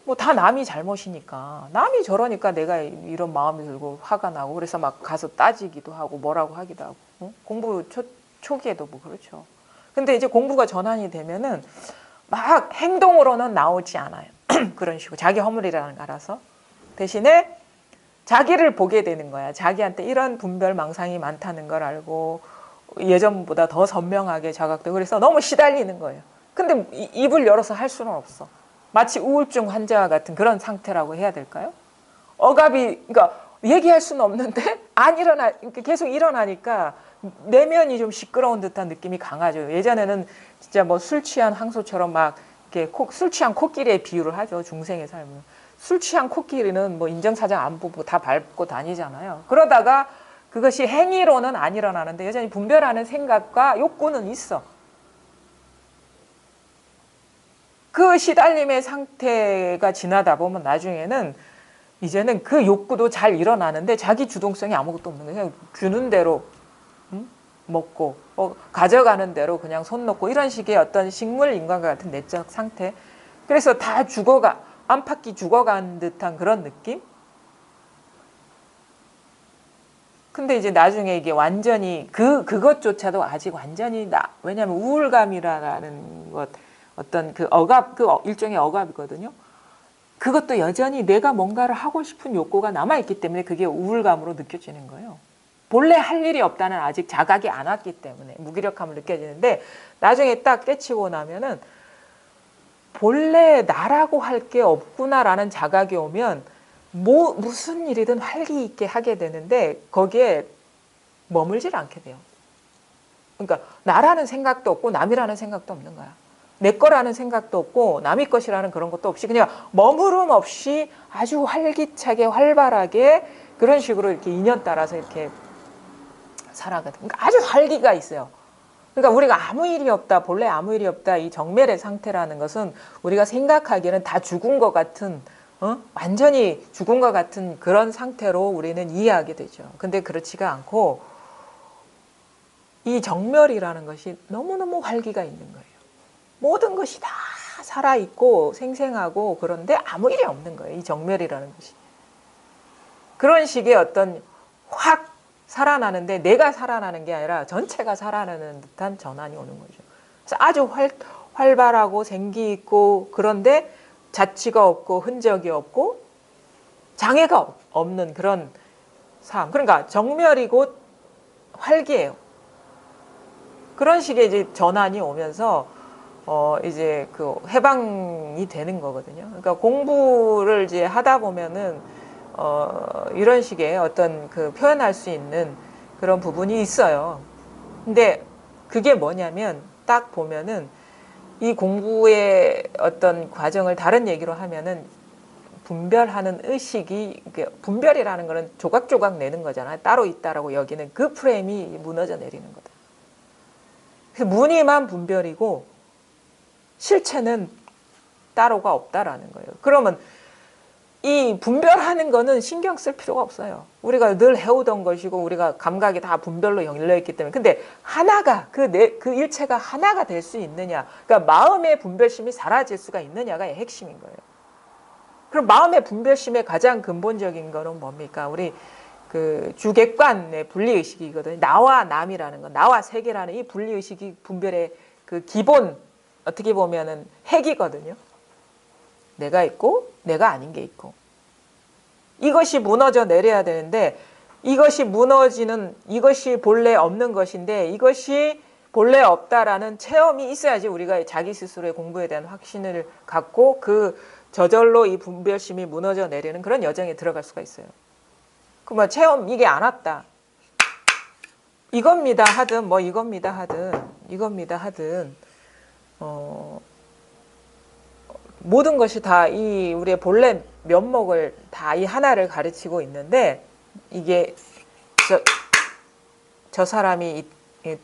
뭐 다 남이 잘못이니까 남이 저러니까 내가 이런 마음이 들고 화가 나고 그래서 막 가서 따지기도 하고 뭐라고 하기도 하고 공부 초기에도 뭐 그렇죠. 근데 이제 공부가 전환이 되면은 막 행동으로는 나오지 않아요. 그런 식으로 자기 허물이라는 거 알아서 대신에 자기를 보게 되는 거야. 자기한테 이런 분별 망상이 많다는 걸 알고 예전보다 더 선명하게 자각되고 그래서 너무 시달리는 거예요. 근데 입을 열어서 할 수는 없어. 마치 우울증 환자와 같은 그런 상태라고 해야 될까요? 억압이 그러니까 얘기할 수는 없는데 안 일어나 계속 일어나니까 내면이 좀 시끄러운 듯한 느낌이 강하죠. 예전에는 진짜 뭐 술 취한 황소처럼 막 이렇게 술 취한 코끼리에 비유를 하죠. 중생의 삶은 술 취한 코끼리는 뭐 인정사정 안 보고 다 밟고 다니잖아요. 그러다가 그것이 행위로는 안 일어나는데 여전히 분별하는 생각과 욕구는 있어. 그 시달림의 상태가 지나다 보면 나중에는 이제는 그 욕구도 잘 일어나는데 자기 주동성이 아무것도 없는 거예요. 그냥 주는 대로 먹고 가져가는 대로 그냥 손 놓고 이런 식의 어떤 식물 인간과 같은 내적 상태. 그래서 다 안팎이 죽어간 듯한 그런 느낌? 근데 이제 나중에 이게 완전히 그것조차도 아직 완전히 왜냐하면 우울감이라는 것 어떤 그 일종의 억압이거든요. 그것도 여전히 내가 뭔가를 하고 싶은 욕구가 남아있기 때문에 그게 우울감으로 느껴지는 거예요. 본래 할 일이 없다는 아직 자각이 안 왔기 때문에 무기력함을 느껴지는데 나중에 딱 깨치고 나면은 본래 나라고 할 게 없구나라는 자각이 오면 무슨 일이든 활기 있게 하게 되는데 거기에 머물질 않게 돼요. 그러니까 나라는 생각도 없고 남이라는 생각도 없는 거야. 내 거라는 생각도 없고 남의 것이라는 그런 것도 없이 그냥 머무름 없이 아주 활기차게 활발하게 그런 식으로 이렇게 인연 따라서 이렇게 살아가거든. 그러니까 아주 활기가 있어요. 그러니까 우리가 아무 일이 없다, 본래 아무 일이 없다, 이 정멸의 상태라는 것은 우리가 생각하기에는 다 죽은 것 같은, 완전히 죽은 것 같은 그런 상태로 우리는 이해하게 되죠. 근데 그렇지가 않고 이 정멸이라는 것이 너무너무 활기가 있는 거예요. 모든 것이 다 살아있고 생생하고 그런데 아무 일이 없는 거예요. 이 정멸이라는 것이. 그런 식의 어떤 확 살아나는데 내가 살아나는 게 아니라 전체가 살아나는 듯한 전환이 오는 거죠. 그래서 아주 활발하고 생기 있고 그런데 자취가 없고 흔적이 없고 장애가 없는 그런 삶. 그러니까 정멸이 곧 활기예요. 그런 식의 이제 전환이 오면서 이제 그 해방이 되는 거거든요. 그러니까 공부를 이제 하다 보면은 이런 식의 어떤 그 표현할 수 있는 그런 부분이 있어요. 근데 그게 뭐냐면 딱 보면은 이 공부의 어떤 과정을 다른 얘기로 하면은 분별하는 의식이 분별이라는 거는 조각조각 내는 거잖아요. 따로 있다라고 여기는 그 프레임이 무너져 내리는 거다. 그래서 무늬만 분별이고 실체는 따로가 없다라는 거예요. 그러면 이 분별하는 거는 신경 쓸 필요가 없어요. 우리가 늘 해오던 것이고 우리가 감각이 다 분별로 열려있기 때문에. 근데 하나가 그 일체가 하나가 될 수 있느냐, 그러니까 마음의 분별심이 사라질 수가 있느냐가 핵심인 거예요. 그럼 마음의 분별심의 가장 근본적인 거는 뭡니까? 우리 그 주객관의 분리의식이거든요. 나와 남이라는 거, 나와 세계라는 이 분리의식이 분별의 그 기본, 어떻게 보면은 핵이거든요. 내가 있고 내가 아닌 게 있고 이것이 무너져 내려야 되는데 이것이 무너지는 이것이 본래 없는 것인데 이것이 본래 없다라는 체험이 있어야지 우리가 자기 스스로의 공부에 대한 확신을 갖고 그 저절로 이 분별심이 무너져 내리는 그런 여정에 들어갈 수가 있어요. 그러면 체험 이게 안 왔다. 이겁니다 하든 뭐 이겁니다 하든 모든 것이 다 이 우리의 본래 면목을 다 이 하나를 가르치고 있는데 이게 저 사람이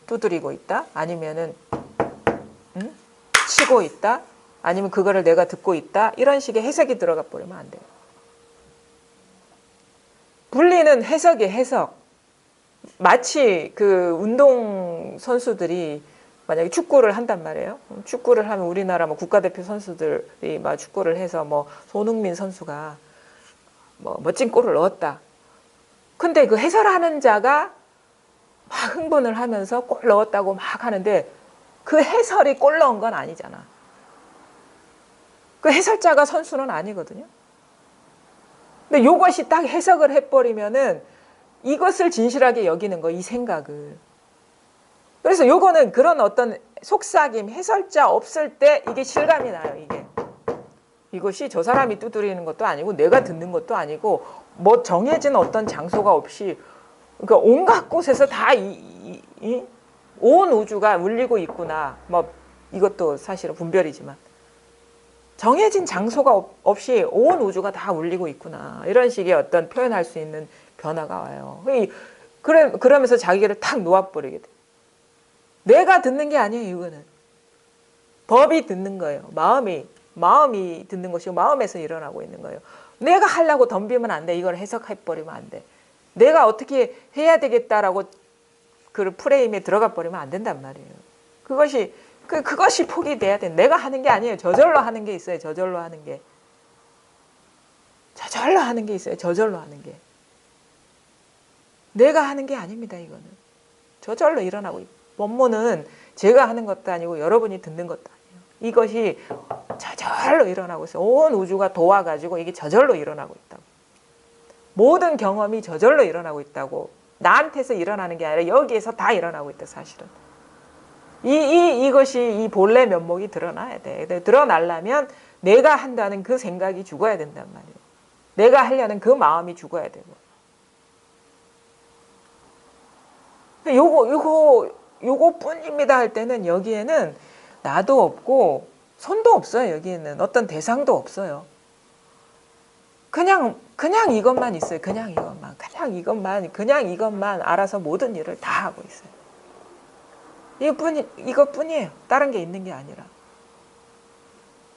두드리고 있다? 아니면은 치고 있다? 아니면 그거를 내가 듣고 있다? 이런 식의 해석이 들어가 버리면 안 돼요. 분리는 해석이에요, 해석. 마치 그 운동 선수들이 만약에 축구를 한단 말이에요. 축구를 하면 우리나라 뭐 국가대표 선수들이 막 축구를 해서 뭐 손흥민 선수가 뭐 멋진 골을 넣었다. 근데 그 해설하는 자가 막 흥분을 하면서 골 넣었다고 막 하는데 그 해설이 골 넣은 건 아니잖아. 그 해설자가 선수는 아니거든요. 근데 이것이 딱 해석을 해버리면은 이것을 진실하게 여기는 거, 이 생각을. 그래서 요거는 그런 어떤 속삭임, 해설자 없을 때 이게 실감이 나요, 이게. 이것이 저 사람이 두드리는 것도 아니고 내가 듣는 것도 아니고 뭐 정해진 어떤 장소가 없이 그러니까 온갖 곳에서 다 온 우주가 울리고 있구나. 뭐 이것도 사실은 분별이지만 정해진 장소가 없이 온 우주가 다 울리고 있구나. 이런 식의 어떤 표현할 수 있는 변화가 와요. 그러면서 자기를 탁 놓아버리게 돼. 내가 듣는 게 아니에요, 이거는. 법이 듣는 거예요. 마음이 듣는 것이고 마음에서 일어나고 있는 거예요. 내가 하려고 덤비면 안 돼. 이걸 해석해버리면 안 돼. 내가 어떻게 해야 되겠다라고 그 프레임에 들어가 버리면 안 된단 말이에요. 그것이 포기돼야 돼. 내가 하는 게 아니에요. 저절로 하는 게 있어요. 저절로 하는 게. 저절로 하는 게 있어요. 저절로 하는 게. 내가 하는 게 아닙니다. 이거는. 저절로 일어나고 있고. 원문은 제가 하는 것도 아니고 여러분이 듣는 것도 아니에요. 이것이 저절로 일어나고 있어요. 온 우주가 도와가지고 이게 저절로 일어나고 있다고. 모든 경험이 저절로 일어나고 있다고. 나한테서 일어나는 게 아니라 여기에서 다 일어나고 있다, 사실은. 이것이 이 본래 면목이 드러나야 돼. 드러나려면 내가 한다는 그 생각이 죽어야 된단 말이에요. 내가 하려는 그 마음이 죽어야 되고. 요거뿐입니다 할 때는 여기에는 나도 없고 손도 없어요. 여기에는 어떤 대상도 없어요. 그냥 이것만 있어요. 그냥 이것만 알아서 모든 일을 다 하고 있어요. 이것뿐이에요. 다른 게 있는 게 아니라.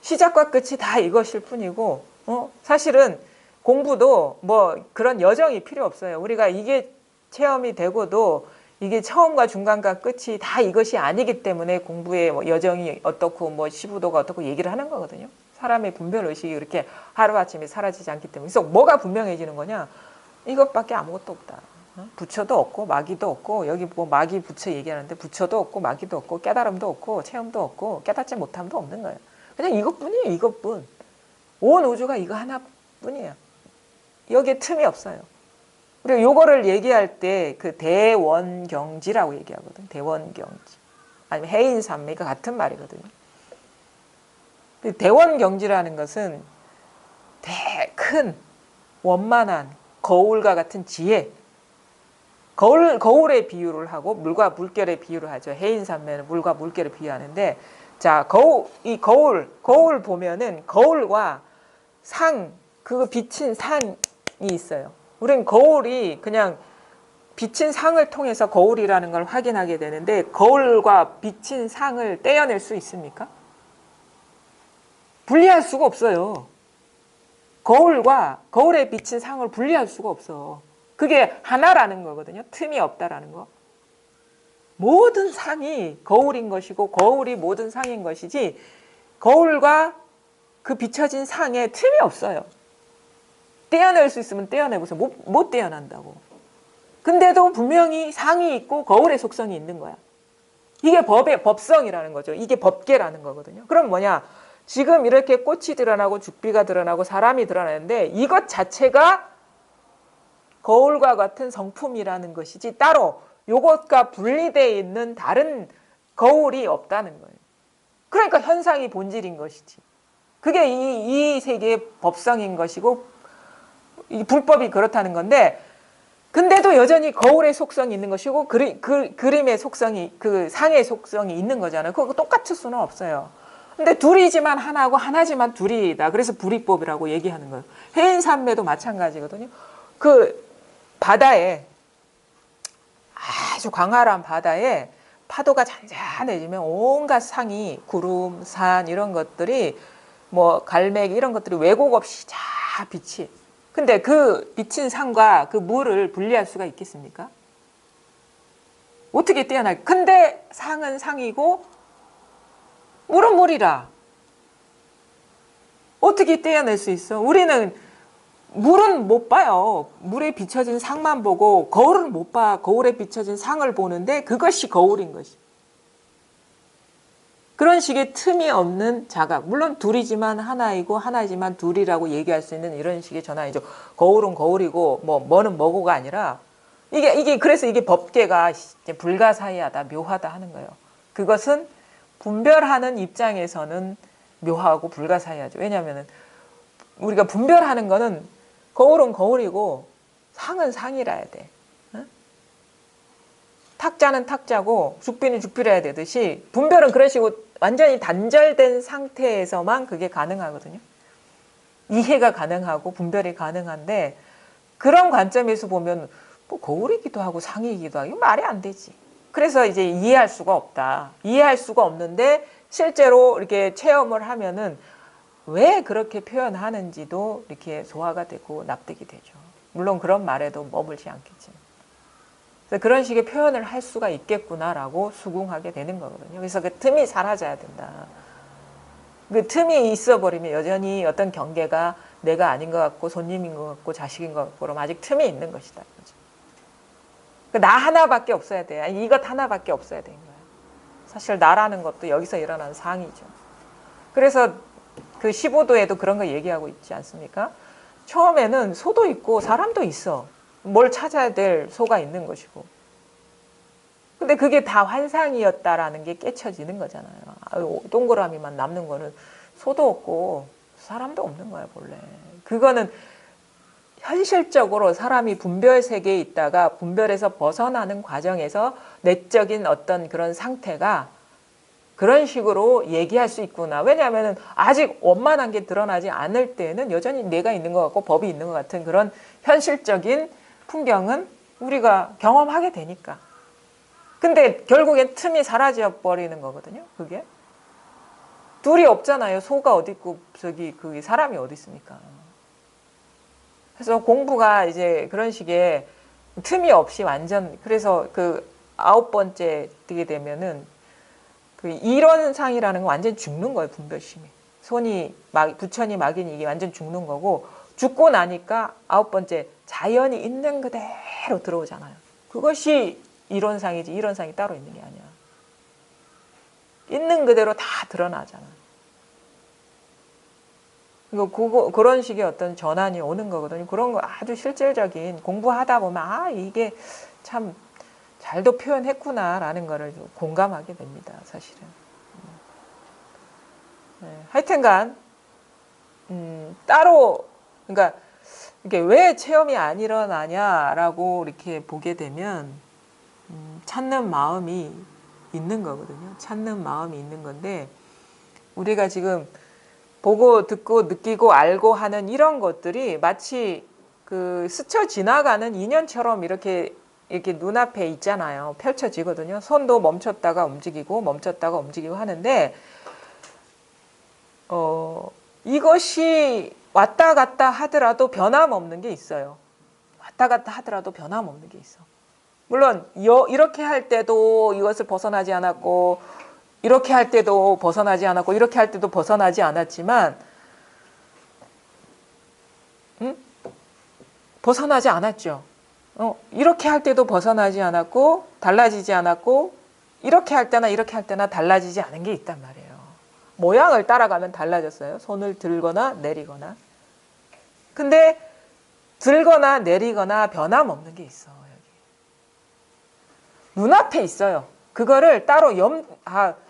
시작과 끝이 다 이것일 뿐이고, 사실은 공부도 뭐 그런 여정이 필요 없어요. 우리가 이게 체험이 되고도 이게 처음과 중간과 끝이 다 이것이 아니기 때문에 공부의 뭐 여정이 어떻고 뭐 시부도가 어떻고 얘기를 하는 거거든요. 사람의 분별의식이 그렇게 하루아침에 사라지지 않기 때문에. 그래서 뭐가 분명해지는 거냐? 이것밖에 아무것도 없다. 부처도 없고 마귀도 없고 여기 뭐 마귀 부처 얘기하는데 부처도 없고 마귀도 없고 깨달음도 없고 체험도 없고 깨닫지 못함도 없는 거예요. 그냥 이것뿐이에요. 이것뿐. 온 우주가 이거 하나뿐이에요. 여기에 틈이 없어요. 그리고 요거를 얘기할 때 그 대원경지라고 얘기하거든요. 대원경지. 아니면 해인산매가 같은 말이거든요. 대원경지라는 것은 큰 원만한 거울과 같은 지혜. 거울에 비유를 하고 물과 물결에 비유를 하죠. 해인산매는 물과 물결에 비유하는데, 자, 거울 보면은 거울과 그 비친 상이 있어요. 우린 거울이 그냥 비친 상을 통해서 거울이라는 걸 확인하게 되는데, 거울과 비친 상을 떼어낼 수 있습니까? 분리할 수가 없어요. 거울에 비친 상을 분리할 수가 없어. 그게 하나라는 거거든요. 틈이 없다라는 거. 모든 상이 거울인 것이고 거울이 모든 상인 것이지 거울과 그 비춰진 상에 틈이 없어요. 떼어낼 수 있으면 떼어내보세요. 못 떼어난다고. 근데도 분명히 상이 있고 거울의 속성이 있는 거야. 이게 법의 법성이라는 거죠. 이게 법계라는 거거든요. 그럼 뭐냐? 지금 이렇게 꽃이 드러나고 죽비가 드러나고 사람이 드러나는데 이것 자체가 거울과 같은 성품이라는 것이지 따로 요것과 분리되어 있는 다른 거울이 없다는 거예요. 그러니까 현상이 본질인 것이지. 그게 이 세계의 법성인 것이고 이 불법이 그렇다는 건데, 근데도 여전히 거울의 속성이 있는 것이고 그림의 속성이, 그 상의 속성이 있는 거잖아요. 그거 똑같을 수는 없어요. 근데 둘이지만 하나고 하나지만 둘이다. 그래서 불이법이라고 얘기하는 거예요. 해인산매도 마찬가지거든요. 그 바다에, 아주 광활한 바다에 파도가 잔잔해지면 온갖 상이, 구름, 산 이런 것들이, 뭐 갈매기 이런 것들이 왜곡 없이 다 빛이. 근데 그 비친 상과 그 물을 분리할 수가 있겠습니까? 어떻게 떼어날? 근데 상은 상이고 물은 물이라. 어떻게 떼어낼 수 있어? 우리는 물은 못 봐요. 물에 비춰진 상만 보고 거울은 못 봐. 거울에 비춰진 상을 보는데 그것이 거울인 것이. 그런 식의 틈이 없는 자각. 물론 둘이지만 하나이고 하나이지만 둘이라고 얘기할 수 있는 이런 식의 전환이죠. 거울은 거울이고 뭐는 뭐고가 아니라 이게 그래서 이게 법계가 불가사의하다, 묘하다 하는 거예요. 그것은 분별하는 입장에서는 묘하고 불가사의하죠. 왜냐하면 우리가 분별하는 거는 거울은 거울이고 상은 상이라 해야 돼. 탁자는 탁자고 죽비는 죽비라 해야 되듯이 분별은 그런 식으로 완전히 단절된 상태에서만 그게 가능하거든요. 이해가 가능하고 분별이 가능한데, 그런 관점에서 보면 뭐 거울이기도 하고 상이기도 하고 말이 안 되지. 그래서 이제 이해할 수가 없다. 이해할 수가 없는데 실제로 이렇게 체험을 하면은 왜 그렇게 표현하는지도 이렇게 소화가 되고 납득이 되죠. 물론 그런 말에도 머물지 않겠지만. 그런 식의 표현을 할 수가 있겠구나라고 수긍하게 되는 거거든요. 그래서 그 틈이 사라져야 된다. 그 틈이 있어버리면 여전히 어떤 경계가 내가 아닌 것 같고 손님인 것 같고 자식인 것 같고 그럼 아직 틈이 있는 것이다. 나 하나밖에 없어야 돼. 아니, 이것 하나밖에 없어야 되는 거예요. 사실 나라는 것도 여기서 일어나는 상이죠. 그래서 그 15도에도 그런 거 얘기하고 있지 않습니까? 처음에는 소도 있고 사람도 있어. 뭘 찾아야 될 소가 있는 것이고. 근데 그게 다 환상이었다라는 게 깨쳐지는 거잖아요. 동그라미만 남는 거는 소도 없고 사람도 없는 거야, 본래. 그거는 현실적으로 사람이 분별 세계에 있다가 분별에서 벗어나는 과정에서 내적인 어떤 그런 상태가 그런 식으로 얘기할 수 있구나. 왜냐하면 아직 원만한 게 드러나지 않을 때는 여전히 내가 있는 것 같고 법이 있는 것 같은 그런 현실적인 풍경은 우리가 경험하게 되니까. 근데 결국엔 틈이 사라져 버리는 거거든요. 그게 둘이 없잖아요. 소가 어디 있고 저기 그 사람이 어디 있습니까? 그래서 공부가 이제 그런 식의 틈이 없이 완전, 그래서 그 9번째 되게 되면은 그 이론상이라는 건 완전 죽는 거예요. 분별심이. 부처니 막이니 이게 완전 죽는 거고, 죽고 나니까 9번째 자연이 있는 그대로 들어오잖아요. 그것이 이론상이지 이론상이 따로 있는 게 아니야. 있는 그대로 다 드러나잖아. 그런 식의 어떤 전환이 오는 거거든요. 그런 거 아주 실질적인 공부하다 보면 이게 참 잘도 표현했구나라는 거를 좀 공감하게 됩니다. 사실은. 하여튼간 따로, 그러니까 이게 왜 체험이 안 일어나냐라고 이렇게 보게 되면 찾는 마음이 있는 거거든요. 찾는 마음이 있는 건데, 우리가 지금 보고 듣고 느끼고 알고 하는 이런 것들이 마치 그 스쳐 지나가는 인연처럼 이렇게 눈앞에 있잖아요. 펼쳐지거든요. 손도 멈췄다가 움직이고 멈췄다가 움직이고 하는데, 이것이 왔다 갔다 하더라도 변함없는 게 있어요. 왔다 갔다 하더라도 변함없는 게 있어. 물론 이렇게 할 때도 이것을 벗어나지 않았고, 이렇게 할 때도 벗어나지 않았고, 이렇게 할 때도 벗어나지 않았지만, 벗어나지 않았죠. 이렇게 할 때도 벗어나지 않았고, 달라지지 않았고, 이렇게 할 때나 이렇게 할 때나 달라지지 않은 게 있단 말이에요. 모양을 따라가면 달라졌어요. 손을 들거나 내리거나. 근데 들거나 내리거나 변함없는 게 있어. 여기. 눈앞에 있어요. 그거를 따로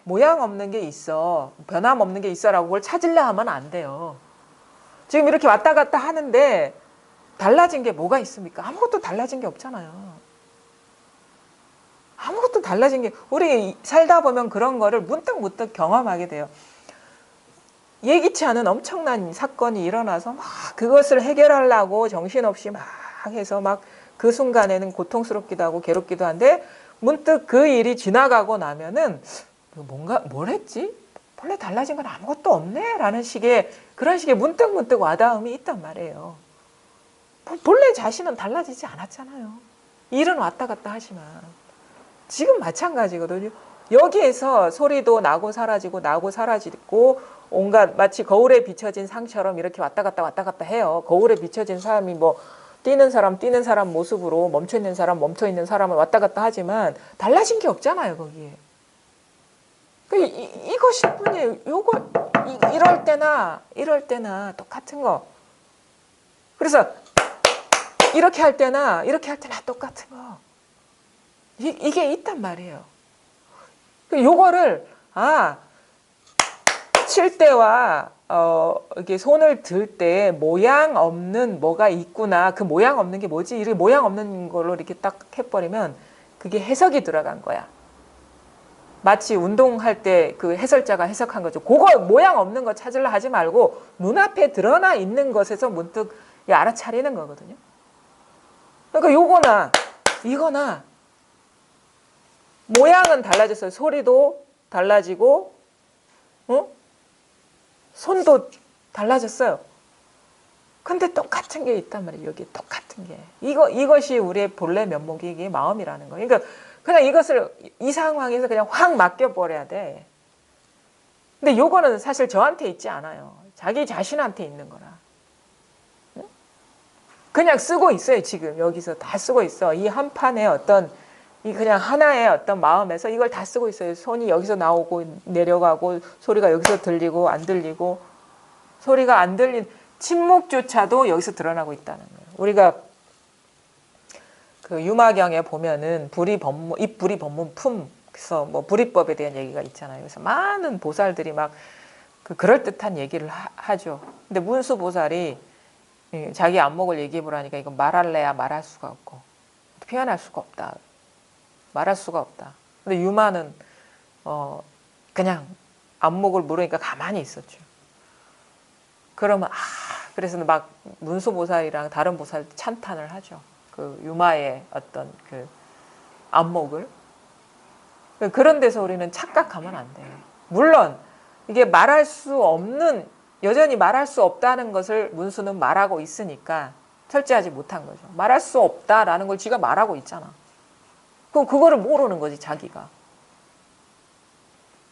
모양 없는 게 있어, 변함 없는 게 있어라고 그걸 찾으려 하면 안 돼요. 지금 이렇게 왔다 갔다 하는데 달라진 게 뭐가 있습니까? 아무것도 달라진 게 없잖아요. 아무것도 달라진 게, 우리 살다 보면 그런 거를 문득문득 경험하게 돼요. 예기치 않은 엄청난 사건이 일어나서 막 그것을 해결하려고 정신없이 막 해서 막 그 순간에는 고통스럽기도 하고 괴롭기도 한데, 문득 그 일이 지나가고 나면은 뭔가 뭘 했지? 본래 달라진 건 아무것도 없네? 라는 식의, 그런 식의 문득문득 와닿음이 있단 말이에요. 본래 자신은 달라지지 않았잖아요. 일은 왔다 갔다 하지만. 지금 마찬가지거든요. 여기에서 소리도 나고 사라지고 온갖, 마치 거울에 비춰진 상처럼 이렇게 왔다 갔다 해요. 거울에 비춰진 사람이 뭐 뛰는 사람 모습으로, 멈춰있는 사람을 왔다 갔다 하지만 달라진 게 없잖아요, 거기에. 이것일 뿐이에요. 이럴 때나 똑같은 거. 그래서 이렇게 할 때나 똑같은 거. 이게 있단 말이에요. 요거를, 칠 때와, 이렇게 손을 들 때 모양 없는 뭐가 있구나. 그 모양 없는 게 뭐지? 이렇게 모양 없는 걸로 이렇게 딱 해버리면 그게 해석이 들어간 거야. 마치 운동할 때 그 해설자가 해석한 거죠. 그거 모양 없는 거 찾으려 하지 말고 눈앞에 드러나 있는 것에서 문득 알아차리는 거거든요. 그러니까 요거나 이거나 모양은 달라졌어요. 소리도 달라지고, 손도 달라졌어요. 근데 똑같은 게 있단 말이에요. 여기 똑같은 게. 이것이 우리의 본래 면목이, 이게 마음이라는 거예요. 그러니까 그냥 이것을 이 상황에서 그냥 확 맡겨버려야 돼. 근데 요거는 사실 저한테 있지 않아요. 자기 자신한테 있는 거라. 그냥 쓰고 있어요. 지금 여기서 다 쓰고 있어. 이 한 판의 이 그냥 하나의 어떤 마음에서 이걸 다 쓰고 있어요. 손이 여기서 나오고 내려가고, 소리가 여기서 들리고 안 들리고, 소리가 안 들린 침묵조차도 여기서 드러나고 있다는 거예요. 우리가 그 유마경에 보면은 입불이 법문 품, 그래서 뭐 불이법에 대한 얘기가 있잖아요. 그래서 많은 보살들이 막 그럴듯한 얘기를 하죠. 근데 문수 보살이 자기 안목을 얘기해 보라니까 이건 말할래야 말할 수가 없고 표현할 수가 없다. 말할 수가 없다. 근데 유마는 그냥 안목을 모르니까 가만히 있었죠. 그러면 그래서 막 문수 보살이랑 다른 보살 찬탄을 하죠. 그 유마의 어떤 그 안목을. 그런 데서 우리는 착각하면 안 돼요. 물론 이게 여전히 말할 수 없다는 것을 문수는 말하고 있으니까 철저하지 못한 거죠. 말할 수 없다라는 걸 지가 말하고 있잖아. 그럼 그거를 모르는 거지, 자기가.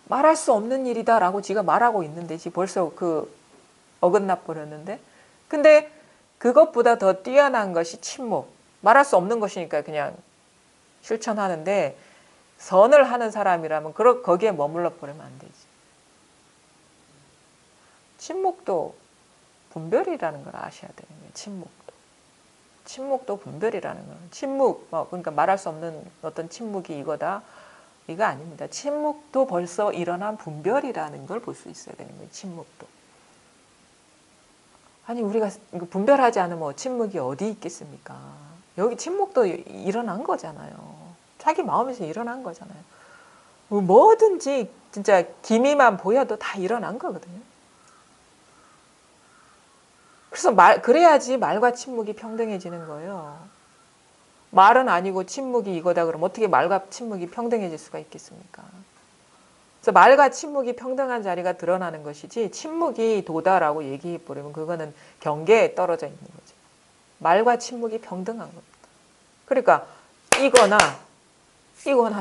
말할 수 없는 일이다라고 지가 말하고 있는데, 지 벌써 어긋나 버렸는데. 근데 그것보다 더 뛰어난 것이 침묵. 말할 수 없는 것이니까 그냥 실천하는데, 선을 하는 사람이라면 거기에 머물러 버리면 안 되지. 침묵도 분별이라는 걸 아셔야 되는 거예요. 침묵도 분별이라는 거예요. 침묵, 그러니까 말할 수 없는 어떤 침묵이 이거 아닙니다. 침묵도 벌써 일어난 분별이라는 걸 볼 수 있어야 되는 거예요. 침묵도. 아니, 우리가 분별하지 않으면 침묵이 어디 있겠습니까? 여기 침묵도 일어난 거잖아요. 자기 마음에서 일어난 거잖아요. 뭐든지 진짜 기미만 보여도 다 일어난 거거든요. 그래서 그래야지 말과 침묵이 평등해지는 거예요. 말은 아니고 침묵이 이거다 그러면 어떻게 말과 침묵이 평등해질 수가 있겠습니까? 그래서 말과 침묵이 평등한 자리가 드러나는 것이지, 침묵이 도다라고 얘기해버리면 그거는 경계에 떨어져 있는 거죠. 말과 침묵이 평등한 겁니다. 그러니까 이거나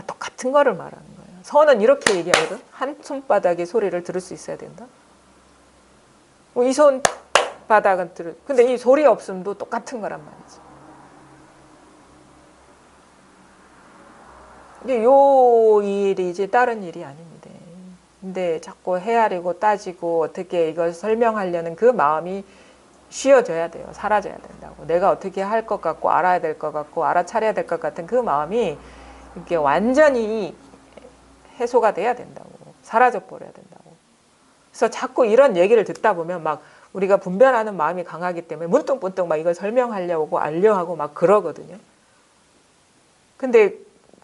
똑같은 거를 말하는 거예요. 선은 이렇게 얘기하거든. 한 손바닥의 소리를 들을 수 있어야 된다. 이 손바닥은 근데 이 소리 없음도 똑같은 거란 말이지. 근데 요 일이지 다른 일이 아닙니다. 근데 자꾸 헤아리고 따지고 어떻게 이걸 설명하려는 그 마음이 쉬어져야 돼요. 사라져야 된다고. 내가 어떻게 할 것 같고 알아야 될 것 같고 알아차려야 될 것 같은 그 마음이 이렇게 완전히 해소가 돼야 된다고. 사라져 버려야 된다고. 그래서 자꾸 이런 얘기를 듣다 보면 막 우리가 분별하는 마음이 강하기 때문에 문득문득 막 이걸 설명하려고 알려하고 막 그러거든요. 근데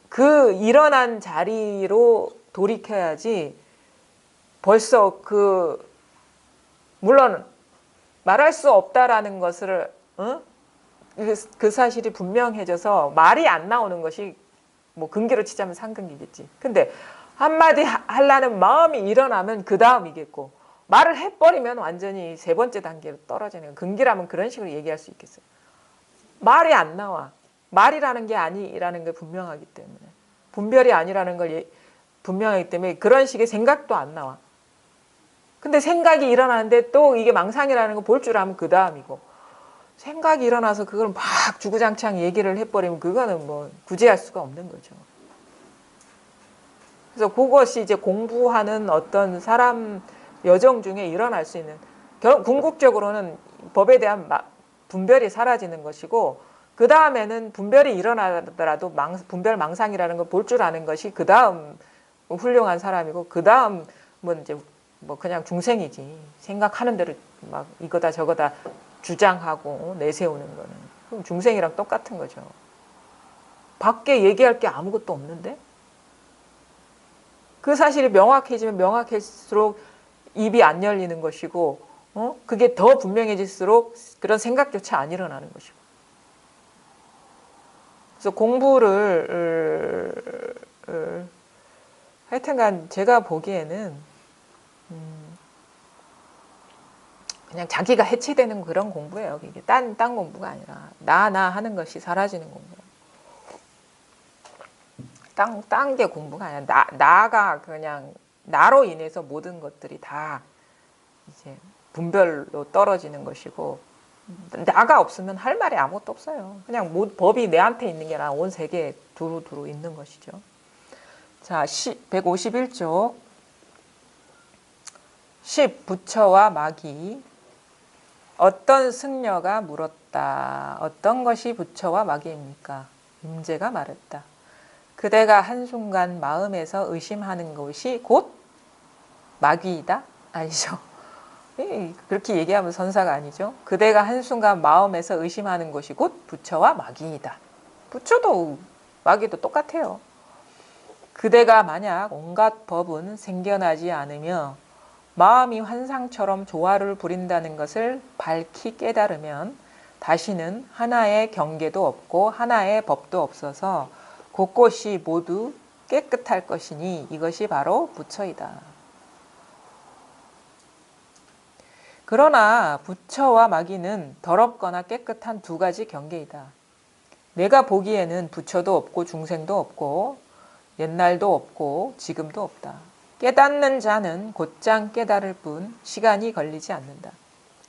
그 일어난 자리로 돌이켜야지 벌써 물론 말할 수 없다라는 것을 그 사실이 분명해져서 말이 안 나오는 것이 뭐 근기로 치자면 상근기겠지. 근데 한마디 하려는 마음이 일어나면 그 다음이겠고 말을 해버리면 완전히 세 번째 단계로 떨어지는 거예요. 근기라면 그런 식으로 얘기할 수 있겠어요. 말이 안 나와. 말이라는 게 아니라는 게 분명하기 때문에 분별이 아니라는 걸 분명하기 때문에 그런 식의 생각도 안 나와. 근데 생각이 일어나는데 또 이게 망상이라는 거 볼 줄 알면 그 다음이고 생각이 일어나서 그걸 막 주구장창 얘기를 해버리면 그거는 뭐 구제할 수가 없는 거죠. 그래서 그것이 이제 공부하는 어떤 사람 여정 중에 일어날 수 있는 궁극적으로는 법에 대한 분별이 사라지는 것이고 그 다음에는 분별이 일어나더라도 분별 망상이라는 걸 볼 줄 아는 것이 그 다음 훌륭한 사람이고 그 다음은 이제 뭐 그냥 중생이지 생각하는 대로 막 이거다 저거다 주장하고 내세우는 거는 그럼 중생이랑 똑같은 거죠. 밖에 얘기할 게 아무것도 없는데 그 사실이 명확해지면 명확할수록 입이 안 열리는 것이고 그게 더 분명해질수록 그런 생각조차 안 일어나는 것이고 그래서 공부를 하여튼간 제가 보기에는 그냥 자기가 해체되는 그런 공부예요. 이게 딴 공부가 아니라 나 하는 것이 사라지는 공부예요. 딴 게 공부가 아니라 나가 그냥 나로 인해서 모든 것들이 다 이제 분별로 떨어지는 것이고 나가 없으면 할 말이 아무것도 없어요. 그냥 법이 내한테 있는 게 아니라 온 세계에 두루두루 있는 것이죠. 자, 151쪽 10. 부처와 마귀 어떤 승려가 물었다. 어떤 것이 부처와 마귀입니까? 임재가 말했다. 그대가 한순간 마음에서 의심하는 것이 곧 마귀이다? 아니죠. 그렇게 얘기하면 선사가 아니죠. 그대가 한순간 마음에서 의심하는 것이 곧 부처와 마귀이다. 부처도 마귀도 똑같아요. 그대가 만약 온갖 법은 생겨나지 않으며 마음이 환상처럼 조화를 부린다는 것을 밝히 깨달으면 다시는 하나의 경계도 없고 하나의 법도 없어서 곳곳이 모두 깨끗할 것이니 이것이 바로 부처이다. 그러나 부처와 마귀는 더럽거나 깨끗한 두 가지 경계이다. 내가 보기에는 부처도 없고 중생도 없고 옛날도 없고 지금도 없다. 깨닫는 자는 곧장 깨달을 뿐 시간이 걸리지 않는다.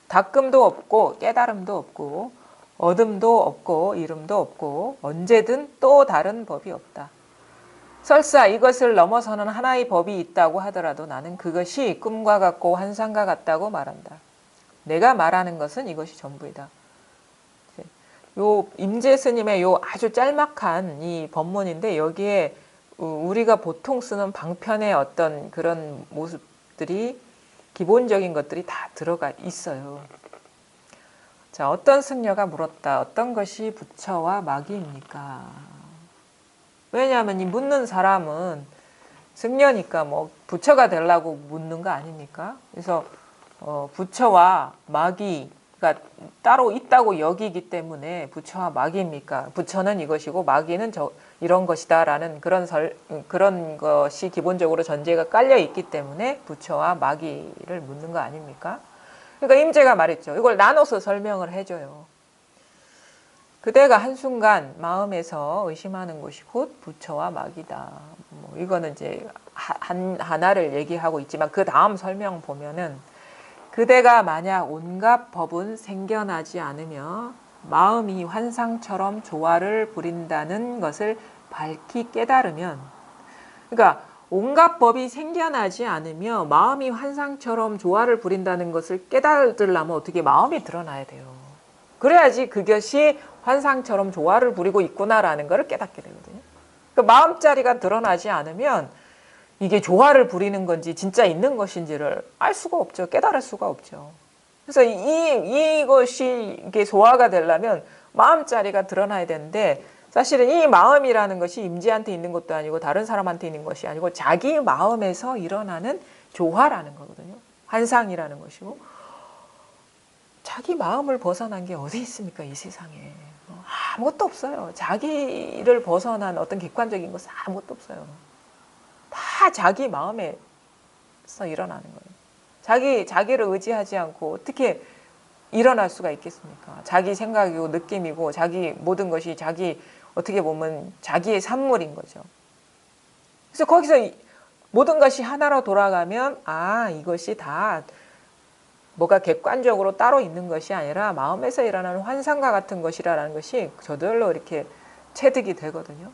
닦음도 없고 깨달음도 없고 어둠도 없고 이름도 없고 언제든 또 다른 법이 없다. 설사 이것을 넘어서는 하나의 법이 있다고 하더라도 나는 그것이 꿈과 같고 환상과 같다고 말한다. 내가 말하는 것은 이것이 전부이다. 요 임재 스님의 요 아주 짤막한 이 법문인데 여기에 우리가 보통 쓰는 방편의 어떤 그런 모습들이 기본적인 것들이 다 들어가 있어요. 자, 어떤 승려가 물었다. 어떤 것이 부처와 마귀입니까? 왜냐하면 이 묻는 사람은 승려니까 뭐 부처가 되려고 묻는 거 아닙니까? 그래서 부처와 마귀가 따로 있다고 여기기 때문에 부처와 마귀입니까? 부처는 이것이고 마귀는 이런 것이다라는 그런 것이 기본적으로 전제가 깔려 있기 때문에 부처와 마귀를 묻는 거 아닙니까? 그러니까 임재가 말했죠. 이걸 나눠서 설명을 해줘요. 그대가 한순간 마음에서 의심하는 것이 곧 부처와 마귀다. 뭐 이거는 이제 하나를 얘기하고 있지만 그 다음 설명 보면은 그대가 만약 온갖 법은 생겨나지 않으며 마음이 환상처럼 조화를 부린다는 것을 밝히 깨달으면 그러니까 온갖 법이 생겨나지 않으며 마음이 환상처럼 조화를 부린다는 것을 깨달으려면 어떻게 마음이 드러나야 돼요. 그래야지 그것이 환상처럼 조화를 부리고 있구나라는 것을 깨닫게 되거든요. 그러니까 마음자리가 드러나지 않으면 이게 조화를 부리는 건지 진짜 있는 것인지를 알 수가 없죠. 깨달을 수가 없죠. 그래서 이것이 이게 소화가 되려면 마음자리가 드러나야 되는데 사실은 이 마음이라는 것이 임지한테 있는 것도 아니고 다른 사람한테 있는 것이 아니고 자기 마음에서 일어나는 조화라는 거거든요. 환상이라는 것이고 자기 마음을 벗어난 게 어디 있습니까? 이 세상에. 아무것도 없어요. 자기를 벗어난 어떤 객관적인 것은 아무것도 없어요. 다 자기 마음에서 일어나는 거예요. 자기를 의지하지 않고 어떻게 일어날 수가 있겠습니까? 자기 생각이고 느낌이고 자기 모든 것이 자기 어떻게 보면 자기의 산물인 거죠. 그래서 거기서 모든 것이 하나로 돌아가면 이것이 다 뭐가 객관적으로 따로 있는 것이 아니라 마음에서 일어나는 환상과 같은 것이라는 것이 저절로 이렇게 체득이 되거든요.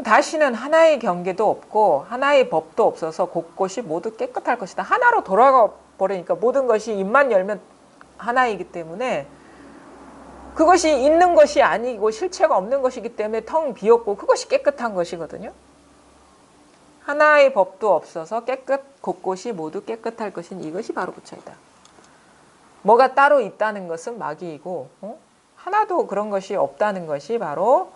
다시는 하나의 경계도 없고 하나의 법도 없어서 곳곳이 모두 깨끗할 것이다. 하나로 돌아가 버리니까 모든 것이 입만 열면 하나이기 때문에 그것이 있는 것이 아니고 실체가 없는 것이기 때문에 텅 비었고 그것이 깨끗한 것이거든요. 하나의 법도 없어서 곳곳이 모두 깨끗할 것인 이것이 바로 부처이다. 뭐가 따로 있다는 것은 마귀이고 하나도 그런 것이 없다는 것이 바로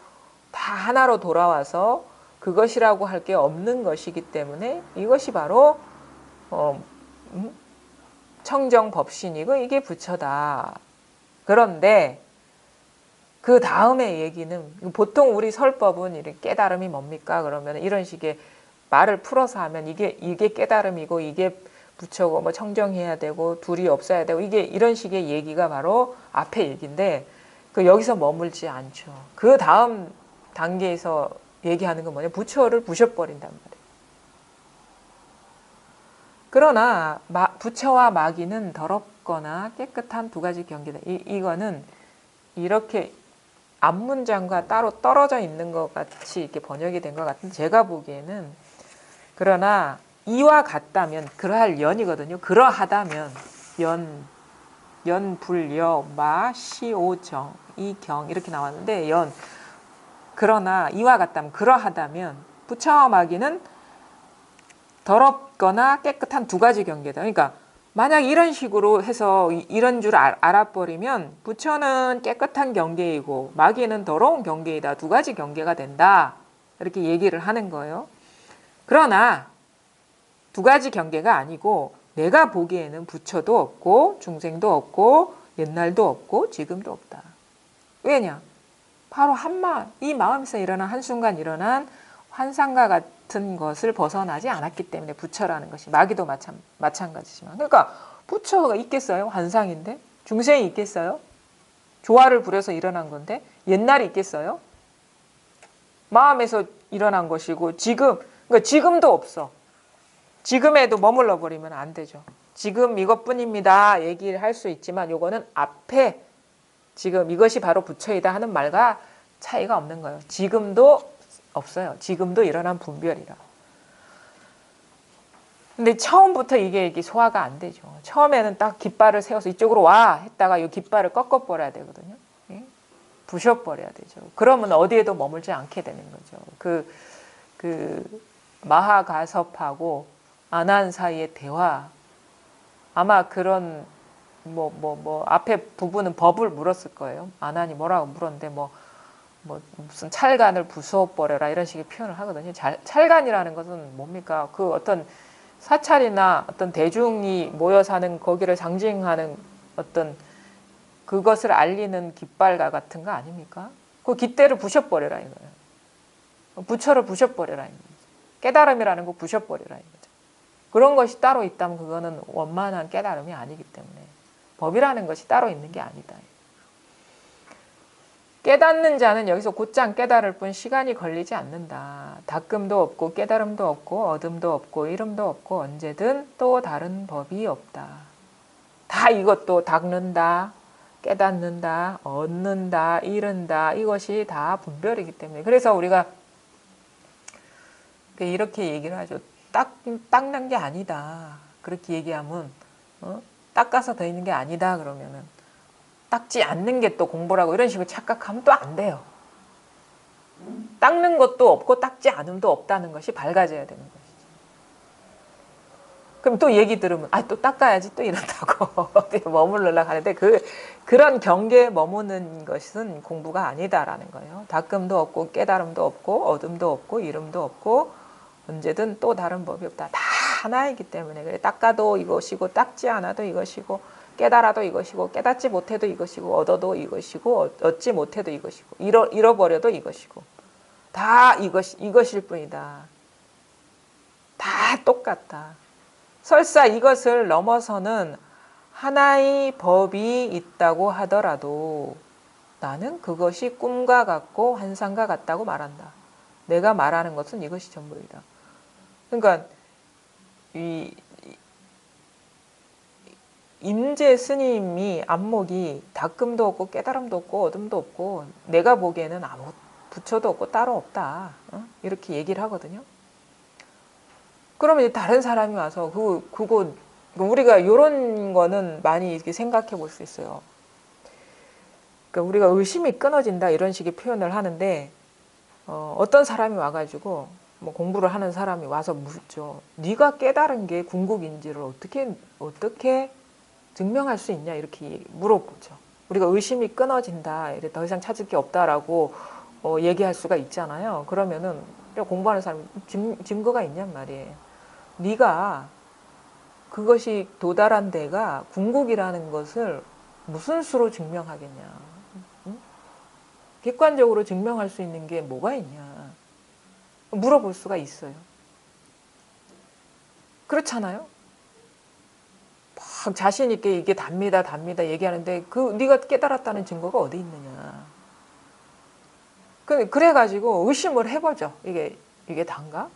다 하나로 돌아와서 그것이라고 할 게 없는 것이기 때문에 이것이 바로 청정법신이고 이게 부처다. 그런데 그 다음에 얘기는 보통 우리 설법은 이렇게 깨달음이 뭡니까? 그러면 이런 식의 말을 풀어서 하면 이게 깨달음이고 이게 부처고 뭐 청정해야 되고 둘이 없어야 되고 이게 이런 식의 얘기가 바로 앞에 얘기인데 그 여기서 머물지 않죠. 그 다음 단계에서 얘기하는 건 뭐냐? 부처를 부셔버린단 말이에요. 그러나 부처와 마귀는 더럽거나 깨끗한 두 가지 경계다. 이거는 이렇게 앞문장과 따로 떨어져 있는 것 같이 이렇게 번역이 된 것 같은데 제가 보기에는 그러나 이와 같다면 그러할 연이거든요. 그러하다면 연불여 마시오정 이경 이렇게 나왔는데 그러나 이와 같다면 그러하다면 부처와 마귀는 더럽거나 깨끗한 두 가지 경계다. 그러니까 만약 이런 식으로 해서 이런 줄 알아버리면 부처는 깨끗한 경계이고 마귀는 더러운 경계이다. 두 가지 경계가 된다. 이렇게 얘기를 하는 거예요. 그러나 두 가지 경계가 아니고 내가 보기에는 부처도 없고 중생도 없고 옛날도 없고 지금도 없다. 왜냐? 바로 이 마음에서 일어난 한순간 일어난 환상과 같은 것을 벗어나지 않았기 때문에 부처라는 것이 마귀도 마찬가지지만 그러니까 부처가 있겠어요? 환상인데 중생이 있겠어요? 조화를 부려서 일어난 건데 옛날이 있겠어요? 마음에서 일어난 것이고 그러니까 지금도 없어. 지금에도 머물러 버리면 안 되죠. 지금 이것뿐입니다. 얘기를 할 수 있지만 요거는 앞에 지금 이것이 바로 부처이다 하는 말과 차이가 없는 거예요. 지금도 없어요. 지금도 일어난 분별이라. 근데 처음부터 이게 소화가 안 되죠. 처음에는 딱 깃발을 세워서 이쪽으로 와 했다가 이 깃발을 꺾어버려야 되거든요. 부셔버려야 되죠. 그러면 어디에도 머물지 않게 되는 거죠. 그 마하가섭하고 아난 사이의 대화 아마 그런 앞에 부부는 법을 물었을 거예요. 아난이 뭐라고 물었는데 무슨 찰간을 부숴버려라 이런 식의 표현을 하거든요. 찰간이라는 것은 뭡니까? 그 어떤 사찰이나 어떤 대중이 모여 사는 거기를 상징하는 어떤 그것을 알리는 깃발과 같은 거 아닙니까? 그 깃대를 부셔버려라 이거예요. 부처를 부셔버려라 이거예요. 깨달음이라는 거 부셔버려라 이거죠. 그런 것이 따로 있다면 그거는 원만한 깨달음이 아니기 때문에 법이라는 것이 따로 있는 게 아니다. 깨닫는 자는 여기서 곧장 깨달을 뿐 시간이 걸리지 않는다. 닦음도 없고 깨달음도 없고 얻음도 없고 이름도 없고 언제든 또 다른 법이 없다. 다 이것도 닦는다, 깨닫는다, 얻는다, 잃는다 이것이 다 분별이기 때문에 그래서 우리가 이렇게 얘기를 하죠. 닦는 게 아니다. 그렇게 얘기하면 닦아서 더 있는 게 아니다 그러면은 닦지 않는 게 또 공부라고 이런 식으로 착각하면 또 안 돼요. 닦는 것도 없고 닦지 않음도 없다는 것이 밝아져야 되는 것이죠. 그럼 또 얘기 들으면 또 닦아야지 또 이런다고 어디 머무르려고 하는데 그런 경계에 머무는 것은 공부가 아니다라는 거예요. 닦음도 없고 깨달음도 없고 어둠도 없고 이름도 없고 언제든 또 다른 법이 없다. 다 하나이기 때문에 그래 닦아도 이것이고 닦지 않아도 이것이고 깨달아도 이것이고 깨닫지 못해도 이것이고 얻어도 이것이고 얻지 못해도 이것이고 잃어버려도 이것이고 다 이것일 뿐이다. 다 똑같다. 설사 이것을 넘어서는 하나의 법이 있다고 하더라도 나는 그것이 꿈과 같고 환상과 같다고 말한다. 내가 말하는 것은 이것이 전부이다. 그러니까 이 임재 스님이 안목이 닦음도 없고 깨달음도 없고 어둠도 없고 내가 보기에는 아무 부처도 없고 따로 없다. 이렇게 얘기를 하거든요. 그러면 다른 사람이 와서 그거 우리가 이런 거는 많이 이렇게 생각해 볼 수 있어요. 그러니까 우리가 의심이 끊어진다 이런 식의 표현을 하는데 어떤 사람이 와가지고 뭐 공부를 하는 사람이 와서 묻죠. 네가 깨달은 게 궁극인지를 어떻게 증명할 수 있냐 이렇게 물어보죠. 우리가 의심이 끊어진다, 더 이상 찾을 게 없다라고 얘기할 수가 있잖아요. 그러면은 공부하는 사람이 증거가 있냔 말이에요. 네가 그것이 도달한 데가 궁극이라는 것을 무슨 수로 증명하겠냐? 응? 객관적으로 증명할 수 있는 게 뭐가 있냐? 물어볼 수가 있어요. 그렇잖아요? 막 자신 있게 이게 답니다 얘기하는데 네가 깨달았다는 증거가 어디 있느냐? 그래가지고 의심을 해보죠. 이게 단가?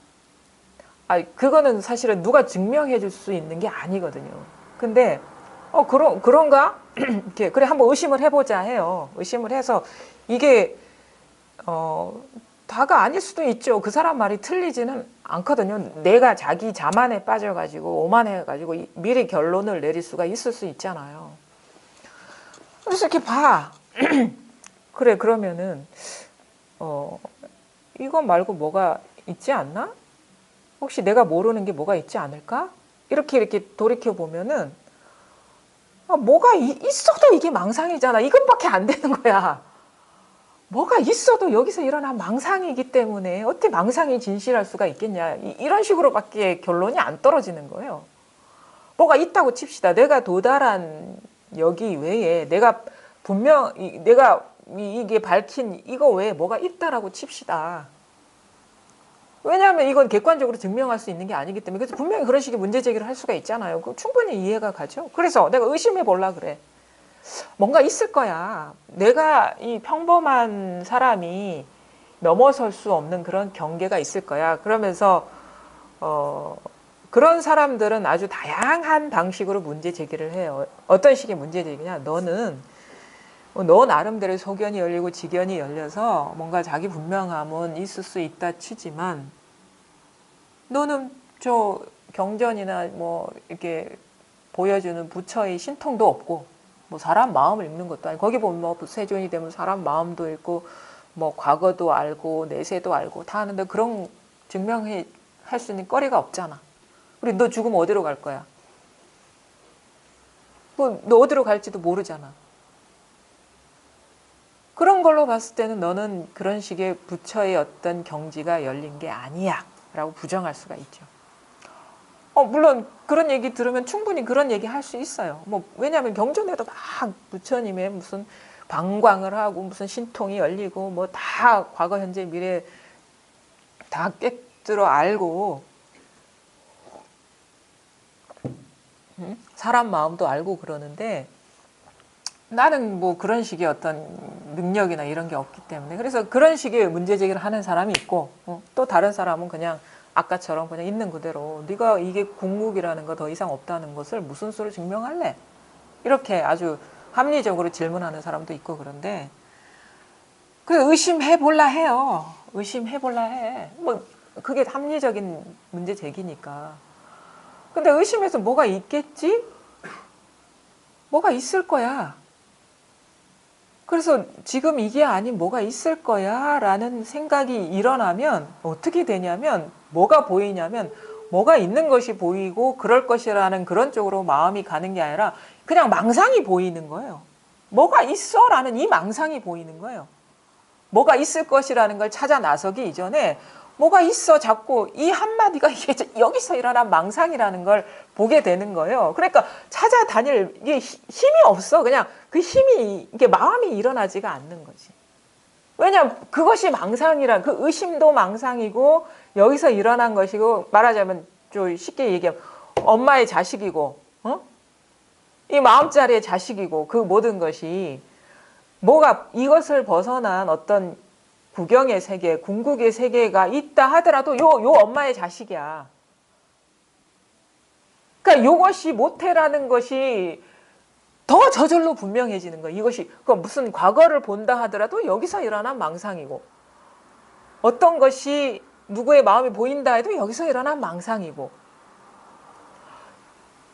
그거는 사실은 누가 증명해 줄 수 있는 게 아니거든요. 근데 그런가? 이렇게 그래 한번 의심을 해보자 해요. 의심을 해서 이게 다가 아닐 수도 있죠. 그 사람 말이 틀리지는 않거든요. 내가 자기 자만에 빠져가지고 오만해가지고 미리 결론을 내릴 수가 있을 수 있잖아요. 그래서 이렇게 봐. 그래 그러면은 이거 말고 뭐가 있지 않나? 혹시 내가 모르는 게 뭐가 있지 않을까? 이렇게 돌이켜보면은 뭐가 있어도 이게 망상이잖아. 이것밖에 안 되는 거야. 뭐가 있어도 여기서 일어난 망상이기 때문에 어떻게 망상이 진실할 수가 있겠냐. 이런 식으로밖에 결론이 안 떨어지는 거예요. 뭐가 있다고 칩시다. 내가 도달한 여기 외에 내가 이게 밝힌 이거 외에 뭐가 있다라고 칩시다. 왜냐하면 이건 객관적으로 증명할 수 있는 게 아니기 때문에. 그래서 분명히 그런 식의 문제 제기를 할 수가 있잖아요. 그럼 충분히 이해가 가죠. 그래서 내가 의심해 보려 그래. 뭔가 있을 거야. 내가 이 평범한 사람이 넘어설 수 없는 그런 경계가 있을 거야. 그러면서 그런 사람들은 아주 다양한 방식으로 문제 제기를 해요. 어떤 식의 문제 제기냐? 너 나름대로 소견이 열리고 지견이 열려서 뭔가 자기 분명함은 있을 수 있다 치지만 너는 저 경전이나 뭐 이렇게 보여주는 부처의 신통도 없고 뭐 사람 마음을 읽는 것도 아니고 거기 보면 뭐 세존이 되면 사람 마음도 읽고 뭐 과거도 알고 내세도 알고 다 하는데 그런 증명할 수 있는 거리가 없잖아. 그리고 너 죽으면 어디로 갈 거야? 뭐 너 어디로 갈지도 모르잖아. 그런 걸로 봤을 때는 너는 그런 식의 부처의 어떤 경지가 열린 게 아니야 라고 부정할 수가 있죠. 물론 그런 얘기 들으면 충분히 그런 얘기 할 수 있어요. 왜냐하면 경전에도 막 부처님의 무슨 방광을 하고 무슨 신통이 열리고 뭐 다 과거 현재 미래 다 꿰뚫어 알고 사람 마음도 알고 그러는데 나는 뭐 그런 식의 어떤 능력이나 이런 게 없기 때문에 그래서 그런 식의 문제 제기를 하는 사람이 있고 또 다른 사람은 그냥 아까처럼 그냥 있는 그대로 네가 이게 궁극이라는 거 더 이상 없다는 것을 무슨 수로 증명할래? 이렇게 아주 합리적으로 질문하는 사람도 있고 그런데 의심해 볼라 해요. 의심해 볼라 해. 뭐 그게 합리적인 문제 제기니까. 근데 의심해서 뭐가 있겠지? 뭐가 있을 거야. 그래서 지금 이게 아닌 뭐가 있을 거야 라는 생각이 일어나면 어떻게 되냐면 뭐가 보이냐면 뭐가 있는 것이 보이고 그럴 것이라는 그런 쪽으로 마음이 가는 게 아니라 그냥 망상이 보이는 거예요. 뭐가 있어? 라는 이 망상이 보이는 거예요. 뭐가 있을 것이라는 걸 찾아 나서기 이전에 뭐가 있어 자꾸 이 한마디가 이게 여기서 일어난 망상이라는 걸 보게 되는 거예요. 그러니까 찾아다닐 이게 힘이 없어. 그냥 그 힘이 이게 마음이 일어나지가 않는 거지. 왜냐하면 그것이 망상이란 그 의심도 망상이고 여기서 일어난 것이고 말하자면 좀 쉽게 얘기하면 엄마의 자식이고 이 마음자리의 자식이고 그 모든 것이 뭐가 이것을 벗어난 어떤 구경의 세계, 궁극의 세계가 있다 하더라도 요 엄마의 자식이야. 그러니까 요것이 모태라는 것이 더 저절로 분명해지는 거야. 이것이 무슨 과거를 본다 하더라도 여기서 일어난 망상이고 어떤 것이 누구의 마음이 보인다 해도 여기서 일어난 망상이고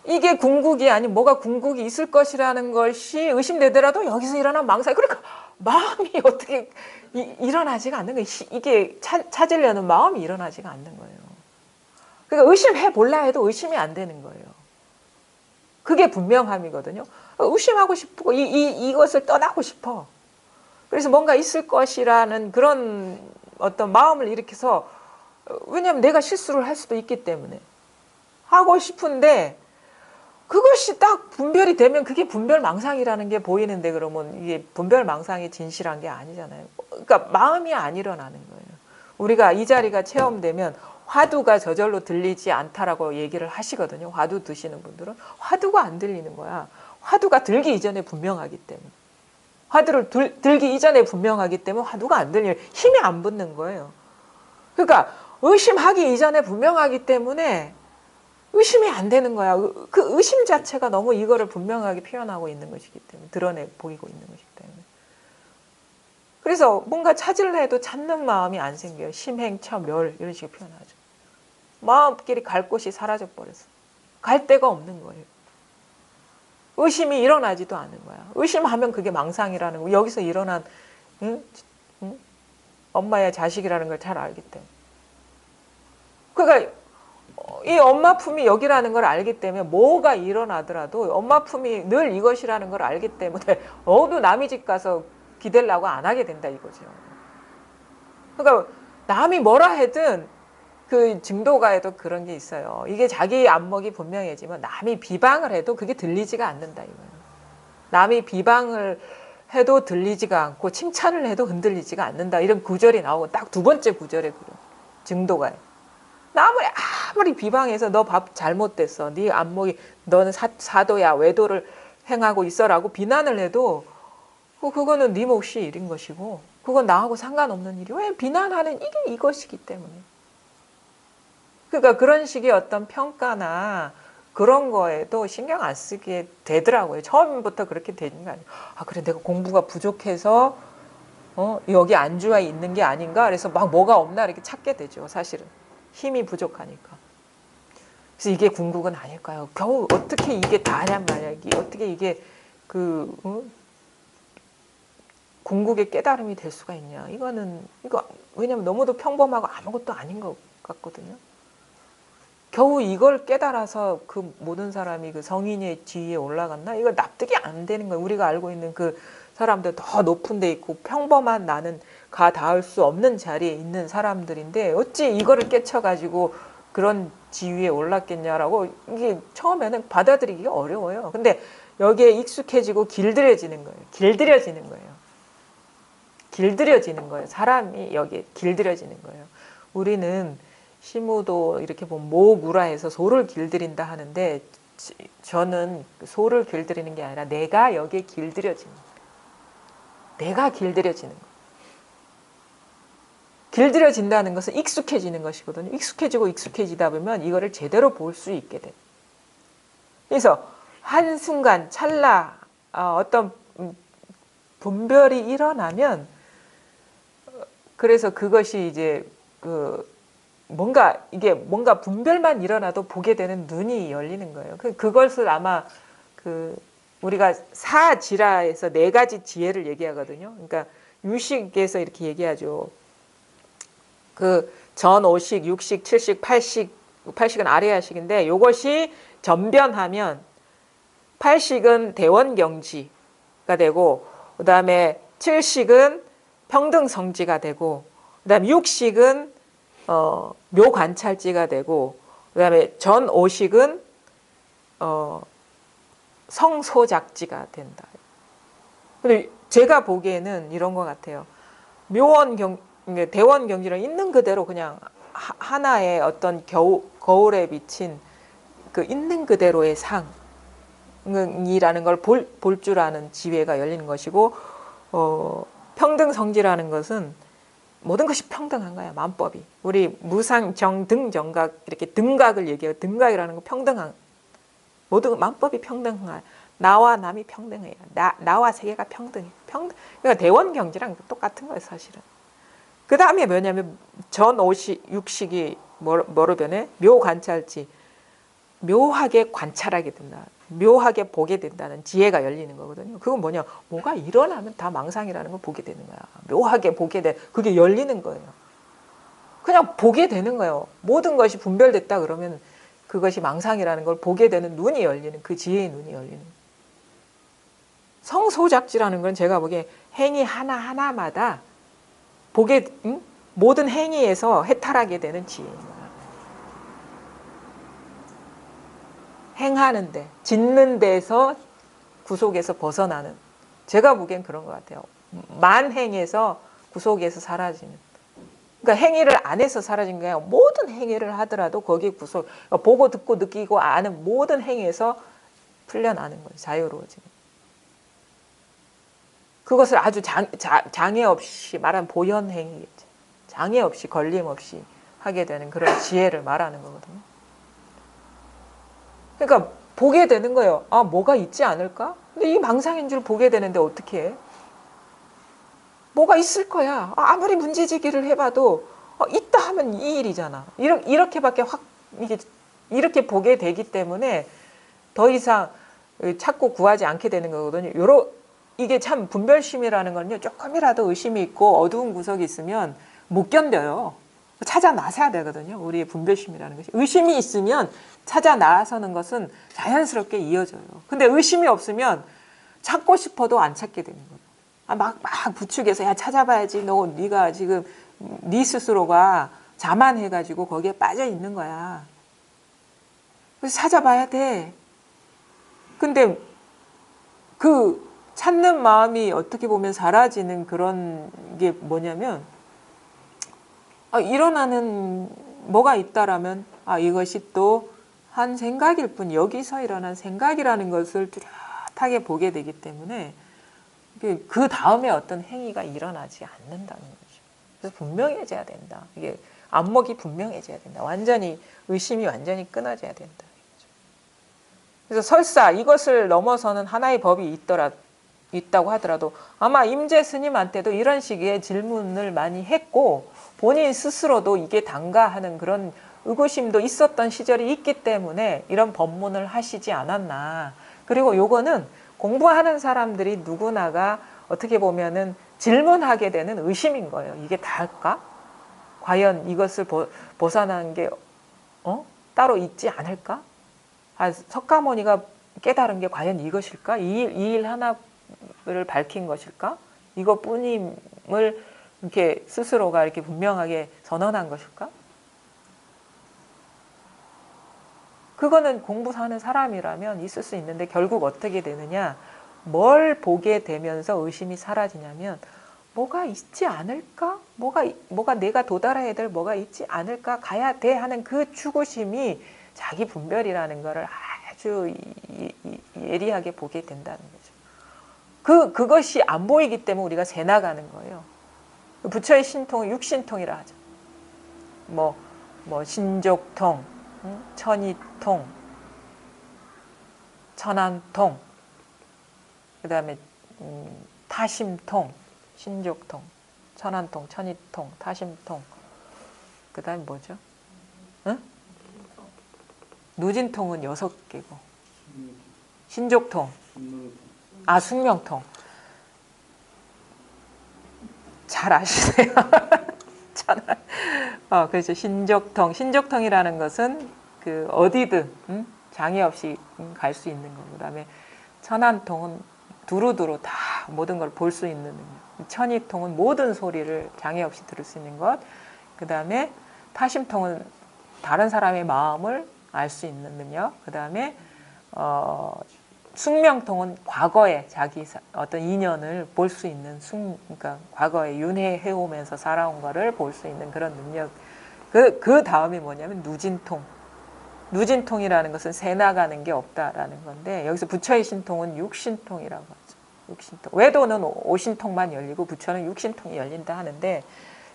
이게 궁극이 아닌 뭐가 궁극이 있을 것이라는 것이 의심되더라도 여기서 일어난 망상. 그러니까 마음이 어떻게 일어나지가 않는 거예요. 이게 찾으려는 마음이 일어나지가 않는 거예요. 그러니까 의심해 볼라 해도 의심이 안 되는 거예요. 그게 분명함이거든요. 의심하고 싶고 이것을 떠나고 싶어. 그래서 뭔가 있을 것이라는 그런 어떤 마음을 일으켜서 왜냐하면 내가 실수를 할 수도 있기 때문에 하고 싶은데 그것이 딱 분별이 되면 그게 분별망상이라는 게 보이는데 그러면 이게 분별망상이 진실한 게 아니잖아요. 그러니까 마음이 안 일어나는 거예요. 우리가 이 자리가 체험되면 화두가 저절로 들리지 않다라고 얘기를 하시거든요. 화두 드시는 분들은 화두가 안 들리는 거야. 화두가 들기 이전에 분명하기 때문에. 화두를 들기 이전에 분명하기 때문에 화두가 안 들려요. 힘이 안 붙는 거예요. 그러니까 의심하기 이전에 분명하기 때문에 의심이 안 되는 거야. 그 의심 자체가 너무 이거를 분명하게 표현하고 있는 것이기 때문에 드러내 보이고 있는 것이기 때문에 그래서 뭔가 찾으려 해도 찾는 마음이 안 생겨요. 심행처멸 이런 식으로 표현하죠. 마음끼리 갈 곳이 사라져 버렸어. 갈 데가 없는 거예요. 의심이 일어나지도 않는 거야. 의심하면 그게 망상이라는 거. 여기서 일어난 엄마의 자식이라는 걸 잘 알기 때문에. 그러니까 이 엄마 품이 여기라는 걸 알기 때문에 뭐가 일어나더라도 엄마 품이 늘 이것이라는 걸 알기 때문에 어도 남의 집 가서 기대려고 안 하게 된다 이거죠. 그러니까 남이 뭐라 해든 그 증도가에도 그런 게 있어요. 이게 자기 안목이 분명해지면 남이 비방을 해도 그게 들리지가 않는다 이거예요. 남이 비방을 해도 들리지가 않고 칭찬을 해도 흔들리지가 않는다 이런 구절이 나오고 딱 두 번째 구절에 그런 증도가에 아무리 비방해서 너 밥 잘못됐어. 네 안목이 너는 사도야 외도를 행하고 있어라고 비난을 해도 그거는 네 몫이 일인 것이고 그건 나하고 상관없는 일이 왜 비난하는 이게 이것이기 때문에 그러니까 그런 식의 어떤 평가나 그런 거에도 신경 안 쓰게 되더라고요. 처음부터 그렇게 되는 거 아니에요. 아 그래 내가 공부가 부족해서 여기 안주가 있는 게 아닌가 그래서 막 뭐가 없나 이렇게 찾게 되죠. 사실은 힘이 부족하니까. 그래서 이게 궁극은 아닐까요? 겨우 어떻게 이게 다냔 말이야. 어떻게 이게 궁극의 깨달음이 될 수가 있냐. 이거 왜냐면 너무도 평범하고 아무것도 아닌 것 같거든요. 겨우 이걸 깨달아서 그 모든 사람이 그 성인의 지위에 올라갔나? 이거 납득이 안 되는 거예요. 우리가 알고 있는 그 사람들 더 높은 데 있고 평범한 나는 가 닿을 수 없는 자리에 있는 사람들인데 어찌 이거를 깨쳐가지고 그런 지위에 올랐겠냐라고 이게 처음에는 받아들이기가 어려워요. 근데 여기에 익숙해지고 길들여지는 거예요. 길들여지는 거예요. 길들여지는 거예요. 사람이 여기에 길들여지는 거예요. 우리는 시무도 이렇게 보면 모구라해서 소를 길들인다 하는데 저는 소를 길들이는 게 아니라 내가 여기에 길들여지는 거예요. 내가 길들여지는 거예요. 길들여진다는 것은 익숙해지는 것이거든요. 익숙해지고 익숙해지다 보면 이거를 제대로 볼 수 있게 돼요. 그래서 한순간 찰나 어떤 분별이 일어나면 그래서 그것이 이제 뭔가 분별만 일어나도 보게 되는 눈이 열리는 거예요. 그것을 아마 우리가 사지라에서 4가지 지혜를 얘기하거든요. 그러니까 유식에서 이렇게 얘기하죠. 전오식, 육식, 칠식, 팔식 팔식은 아래야식인데 이것이 전변하면 팔식은 대원경지가 되고 그 다음에 칠식은 평등성지가 되고 그 다음에 육식은 묘관찰지가 되고 그 다음에 전오식은 성소작지가 된다. 근데 제가 보기에는 이런 것 같아요. 대원경지는 있는 그대로 그냥 하나의 어떤 거울에 비친 그 있는 그대로의 상이라는 걸 볼 줄 아는 지혜가 열리는 것이고 평등성지라는 것은 모든 것이 평등한 거야. 만법이. 우리 무상, 정, 등, 정각 이렇게 등각을 얘기해요. 등각이라는 건 평등한 모든 만법이 평등한 거야. 나와 남이 평등해요. 나와 세계가 평등해. 그러니까 대원경지랑 똑같은 거예요, 사실은. 그 다음에 뭐냐면 전오식, 육식이 뭐로 변해? 묘관찰지. 묘하게 관찰하게 된다. 묘하게 보게 된다는 지혜가 열리는 거거든요. 그건 뭐냐? 뭐가 일어나면 다 망상이라는 걸 보게 되는 거야. 묘하게 보게 돼. 그게 열리는 거예요. 그냥 보게 되는 거예요. 모든 것이 분별됐다 그러면 그것이 망상이라는 걸 보게 되는 눈이 열리는, 그 지혜의 눈이 열리는. 성소작지라는 건 제가 보기에 행위 하나하나마다 모든 행위에서 해탈하게 되는 지혜예요. 행하는데, 짓는 데서 구속에서 벗어나는. 제가 보기엔 그런 것 같아요. 만행에서 구속에서 사라지는. 그러니까 행위를 안 해서 사라진 거예요. 모든 행위를 하더라도 거기에 구속, 보고 듣고 느끼고 아는 모든 행위에서 풀려나는 거예요. 자유로워지는. 그것을 아주 장애 없이 말하면 보현행위겠죠. 장애 없이 걸림 없이 하게 되는 그런 지혜를 말하는 거거든요. 그러니까 보게 되는 거예요. 아, 뭐가 있지 않을까? 근데 이 망상인 줄 보게 되는데 어떻게 해? 뭐가 있을 거야. 아무리 문제제기를 해봐도 있다 하면 이 일이잖아. 이렇게밖에 이렇게 보게 되기 때문에 더 이상 찾고 구하지 않게 되는 거거든요. 이게 참 분별심이라는 건요. 조금이라도 의심이 있고 어두운 구석이 있으면 못 견뎌요. 찾아 나서야 되거든요. 우리의 분별심이라는 것이. 의심이 있으면 찾아 나서는 것은 자연스럽게 이어져요. 근데 의심이 없으면 찾고 싶어도 안 찾게 되는 거예요. 막 부추겨서 야 찾아봐야지. 네가 지금 네 스스로가 자만해가지고 거기에 빠져 있는 거야. 그래서 찾아봐야 돼. 근데 그 찾는 마음이 어떻게 보면 사라지는 그런 게 뭐냐면 일어나는 뭐가 있다라면 이것이 또 한 생각일 뿐 여기서 일어난 생각이라는 것을 뚜렷하게 보게 되기 때문에 그 다음에 어떤 행위가 일어나지 않는다는 거죠. 그래서 분명해져야 된다. 이게 안목이 분명해져야 된다. 완전히 의심이 완전히 끊어져야 된다. 그래서 설사 이것을 넘어서는 하나의 법이 있다고 하더라도 아마 임재 스님한테도 이런 식의 질문을 많이 했고 본인 스스로도 이게 단가 하는 그런 의구심도 있었던 시절이 있기 때문에 이런 법문을 하시지 않았나. 그리고 요거는 공부하는 사람들이 누구나가 어떻게 보면은 질문하게 되는 의심인 거예요. 이게 다일까? 과연 이것을 벗어나는 게 따로 있지 않을까? 석가모니가 깨달은 게 과연 이것일까? 이 일 하나를 밝힌 것일까? 이것뿐임을 이렇게 스스로가 이렇게 분명하게 선언한 것일까? 그거는 공부하는 사람이라면 있을 수 있는데 결국 어떻게 되느냐? 뭘 보게 되면서 의심이 사라지냐면 뭐가 있지 않을까? 뭐가 내가 도달해야 될 뭐가 있지 않을까? 가야 돼 하는 그 추구심이 자기 분별이라는 것을 아주 예리하게 보게 된다는 거죠. 그것이 안 보이기 때문에 우리가 새 나가는 거예요. 부처의 신통은 육신통이라 하죠. 뭐 신족통, 천이통, 천안통, 그 다음에 타심통, 신족통, 천안통, 천이통, 타심통. 그 다음에 뭐죠? 응? 누진통은 6개고 신족통, 숙명통. 잘 아시네요. 그렇죠. 신족통. 신족통이라는 것은 그 어디든 장애 없이 갈 수 있는 거. 그다음에 천안통은 두루두루 다 모든 걸 볼 수 있는 능력. 천이통은 모든 소리를 장애 없이 들을 수 있는 것. 그다음에 타심통은 다른 사람의 마음을 알 수 있는 능력. 그다음에 숙명통은 과거에 자기 어떤 인연을 볼 수 있는 그러니까 과거에 윤회해 오면서 살아온 거를 볼 수 있는 그런 능력. 그 다음이 뭐냐면 누진통. 누진통이라는 것은 새 나가는 게 없다라는 건데 여기서 부처의 신통은 육신통이라고 하죠. 육신통. 외도는 오신통만 열리고 부처는 육신통이 열린다 하는데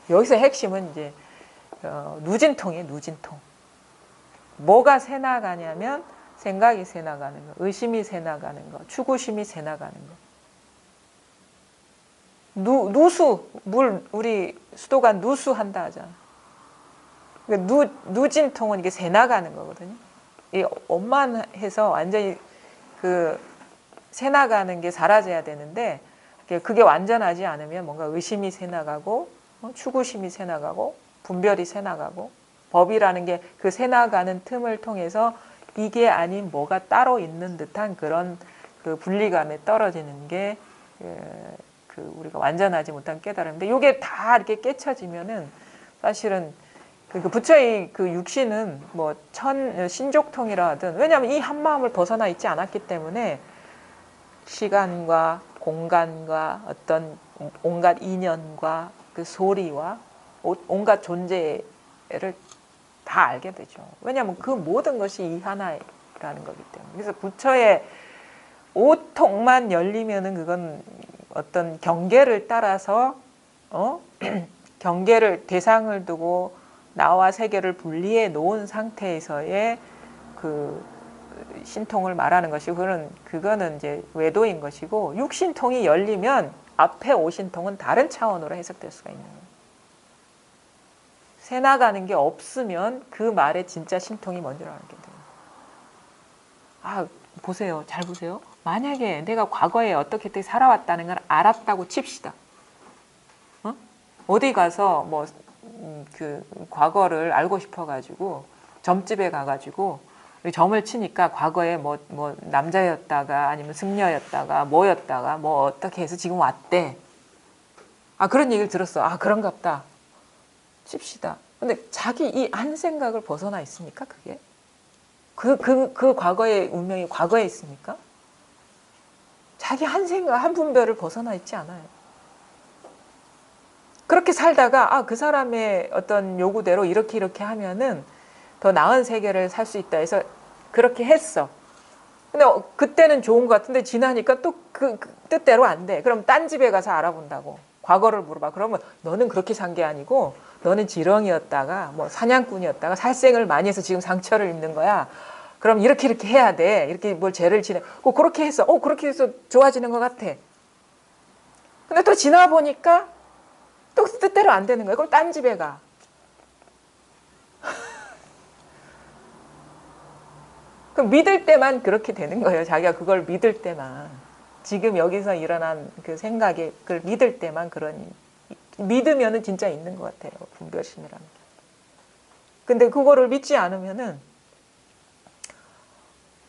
여기서 핵심은 이제 누진통이에요. 누진통. 뭐가 새 나가냐면 생각이 새 나가는 거, 의심이 새 나가는 거, 추구심이 새 나가는 거. 누수, 물, 우리 수도가 누수한다 하잖아. 그러니까 누진통은 이게 새 나가는 거거든요. 이 원만해서 완전히 그 새 나가는 게 사라져야 되는데 그게 완전하지 않으면 뭔가 의심이 새 나가고 추구심이 새 나가고 분별이 새 나가고 법이라는 게 그 새 나가는 틈을 통해서 이게 아닌 뭐가 따로 있는 듯한 그런 그 분리감에 떨어지는 게 그 우리가 완전하지 못한 깨달음인데 이게 다 이렇게 깨쳐지면은 사실은 그 부처의 그 육신은 뭐 신족통이라 하든 왜냐하면 이 한 마음을 벗어나 있지 않았기 때문에 시간과 공간과 어떤 온갖 인연과 그 소리와 온갖 존재를 다 알게 되죠. 왜냐하면 그 모든 것이 이 하나라는 거기 때문에. 그래서 부처의 오통만 열리면은 그건 어떤 경계를 따라서 경계를 대상을 두고 나와 세계를 분리해 놓은 상태에서의 그 신통을 말하는 것이고 그거는 이제 외도인 것이고 육신통이 열리면 앞에 오신통은 다른 차원으로 해석될 수가 있는 거예요. 새 나가는 게 없으면 그 말에 진짜 신통이 뭔 줄 알게 돼요. 보세요. 잘 보세요. 만약에 내가 과거에 어떻게 살아왔다는 걸 알았다고 칩시다. 어디 가서 뭐 그 과거를 알고 싶어가지고 점집에 가가지고 점을 치니까 과거에 뭐 남자였다가 아니면 승려였다가 뭐였다가 뭐 어떻게 해서 지금 왔대. 그런 얘기를 들었어. 그런갑다. 칩시다. 근데 자기 이 한 생각을 벗어나 있습니까? 그게? 그 과거의 운명이 과거에 있습니까? 자기 한 생각, 한 분별을 벗어나 있지 않아요. 그렇게 살다가 그 사람의 어떤 요구대로 이렇게 하면은 더 나은 세계를 살 수 있다 해서 그렇게 했어. 근데 그때는 좋은 것 같은데 지나니까 또 그 뜻대로 안 돼. 그럼 딴 집에 가서 알아본다고. 과거를 물어봐. 그러면 너는 그렇게 산 게 아니고 너는 지렁이였다가 뭐 사냥꾼이었다가 살생을 많이 해서 지금 상처를 입는 거야. 그럼 이렇게 해야 돼. 이렇게 뭘 죄를 지내. 그렇게 해서 그렇게 해서 좋아지는 것 같아. 근데 또 지나 보니까 또 뜻대로 안 되는 거야. 그럼 딴 집에 가. 그럼 믿을 때만 그렇게 되는 거예요. 자기가 그걸 믿을 때만. 지금 여기서 일어난 그 생각에 그걸 믿을 때만 믿으면은 진짜 있는 것 같아요. 분별심이라는 게. 근데 그거를 믿지 않으면은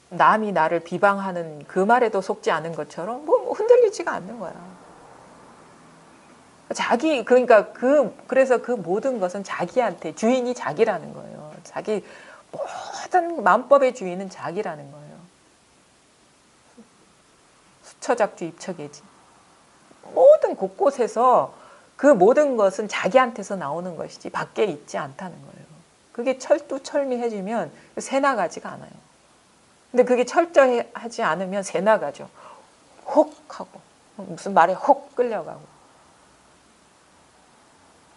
남이 나를 비방하는 그 말에도 속지 않은 것처럼 뭐 흔들리지가 않는 거야. 그래서 그 모든 것은 자기한테 주인이 자기라는 거예요. 자기 모든 마음법의 주인은 자기라는 거예요. 수처작주 입처계지. 모든 곳곳에서 그 모든 것은 자기한테서 나오는 것이지 밖에 있지 않다는 거예요. 그게 철두철미해지면 새 나가지가 않아요. 근데 그게 철저하지 않으면 새 나가죠. 혹 하고 무슨 말에 혹 끌려가고.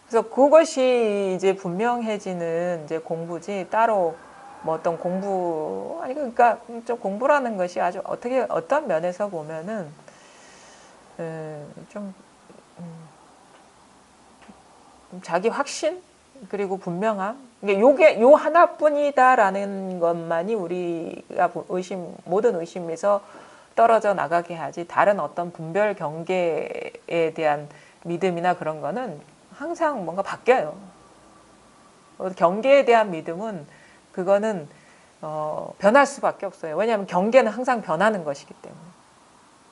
그래서 그것이 이제 분명해지는 이제 공부지 따로 뭐 어떤 공부 그러니까 좀 공부라는 것이 아주 어떤 면에서 보면은 좀 자기 확신 그리고 분명함 요게 요 하나뿐이다라는 것만이 우리가 모든 의심에서 떨어져 나가게 하지 다른 어떤 분별 경계에 대한 믿음이나 그런 거는 항상 뭔가 바뀌어요. 경계에 대한 믿음은 그거는 변할 수밖에 없어요. 왜냐하면 경계는 항상 변하는 것이기 때문에.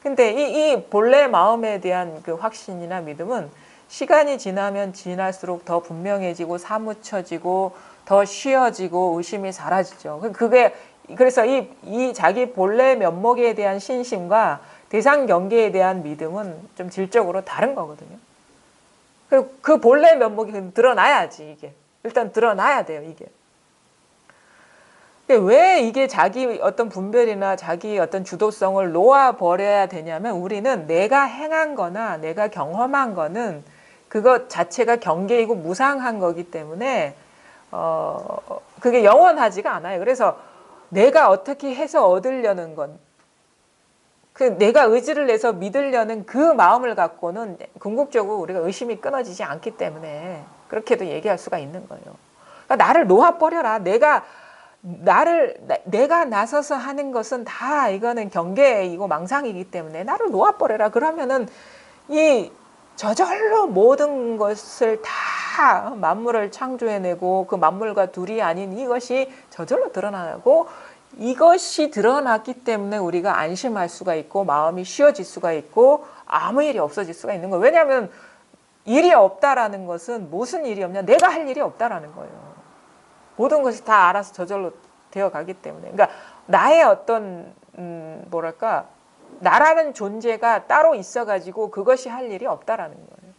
근데 이 본래 마음에 대한 그 확신이나 믿음은 시간이 지나면 지날수록 더 분명해지고 사무쳐지고 더 쉬어지고 의심이 사라지죠. 그래서 이 자기 본래 면목에 대한 신심과 대상 경계에 대한 믿음은 좀 질적으로 다른 거거든요. 그리고 그 본래 면목이 드러나야지, 이게. 일단 드러나야 돼요, 이게. 왜 이게 자기 어떤 분별이나 자기 어떤 주도성을 놓아버려야 되냐면, 우리는 내가 행한 거나 내가 경험한 거는 그것 자체가 경계이고 무상한 거기 때문에 그게 영원하지가 않아요. 그래서 내가 어떻게 해서 얻으려는 건, 내가 의지를 내서 믿으려는 그 마음을 갖고는 궁극적으로 우리가 의심이 끊어지지 않기 때문에 그렇게도 얘기할 수가 있는 거예요. 그러니까 나를 놓아버려라. 내가 나서서 하는 것은 다 이거는 경계이고 망상이기 때문에 나를 놓아버려라. 그러면은 저절로 모든 것을 다 만물을 창조해내고 그 만물과 둘이 아닌 이것이 저절로 드러나고, 이것이 드러났기 때문에 우리가 안심할 수가 있고 마음이 쉬어질 수가 있고 아무 일이 없어질 수가 있는 거예요. 왜냐하면 일이 없다라는 것은 무슨 일이 없냐? 내가 할 일이 없다라는 거예요. 모든 것이 다 알아서 저절로 되어가기 때문에. 그러니까 나의 어떤 뭐랄까, 나라는 존재가 따로 있어가지고 그것이 할 일이 없다라는 거예요.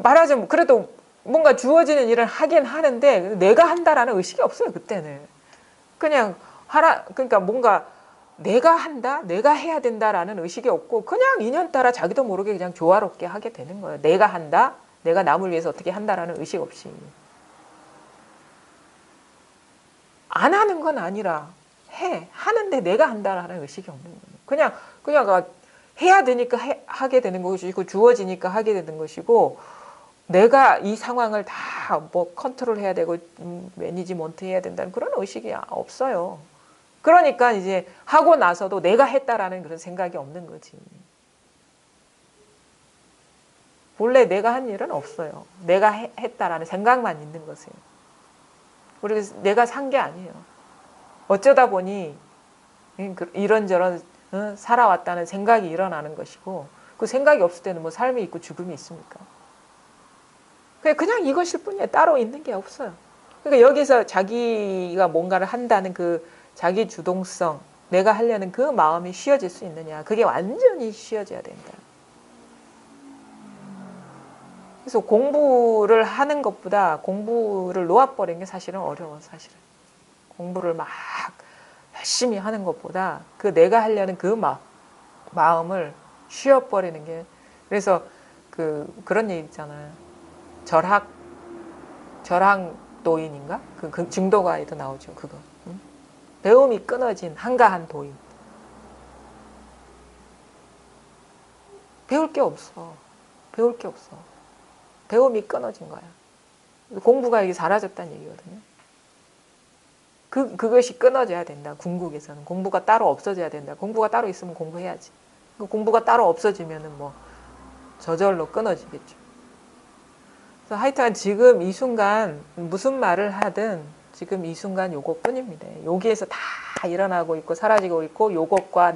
말하자면 그래도 뭔가 주어지는 일을 하긴 하는데 내가 한다라는 의식이 없어요, 그때는. 그냥 그러니까 뭔가 내가 한다, 내가 해야 된다라는 의식이 없고 그냥 인연따라 자기도 모르게 그냥 조화롭게 하게 되는 거예요. 내가 한다, 내가 남을 위해서 어떻게 한다라는 의식 없이. 안 하는 건 아니라 하는데 내가 한다라는 의식이 없는 거예요. 그냥 해야 되니까 하게 되는 것이고 주어지니까 하게 되는 것이고, 내가 이 상황을 다 뭐 컨트롤해야 되고 매니지먼트 해야 된다는 그런 의식이 없어요. 그러니까 이제 하고 나서도 내가 했다라는 그런 생각이 없는 거지. 본래 내가 한 일은 없어요. 내가 했다라는 생각만 있는 것이에요. 우리가 내가 산 게 아니에요. 어쩌다 보니 이런저런 살아왔다는 생각이 일어나는 것이고, 그 생각이 없을 때는 뭐 삶이 있고 죽음이 있습니까? 그냥 이것일 뿐이에요. 따로 있는 게 없어요. 그러니까 여기서 자기가 뭔가를 한다는 그 자기 주동성, 내가 하려는 그 마음이 쉬어질 수 있느냐. 그게 완전히 쉬어져야 된다. 그래서 공부를 하는 것보다 공부를 놓아버리는 게 사실은 어려워, 사실은. 공부를 막 열심히 하는 것보다 그 내가 하려는 그 마음을 쉬어버리는 게. 그래서 그런 얘기 있잖아요. 절항도인인가? 그 증도가에도 나오죠, 그거. 응? 배움이 끊어진 한가한 도인. 배울 게 없어. 배울 게 없어. 배움이 끊어진 거야. 공부가 이게 사라졌다는 얘기거든요. 그것이 끊어져야 된다. 궁극에서는 공부가 따로 없어져야 된다. 공부가 따로 있으면 공부해야지. 공부가 따로 없어지면은 뭐 저절로 끊어지겠죠. 그래서 하여튼 지금 이 순간 무슨 말을 하든 지금 이 순간 요것뿐입니다. 여기에서 다 일어나고 있고 사라지고 있고, 요것과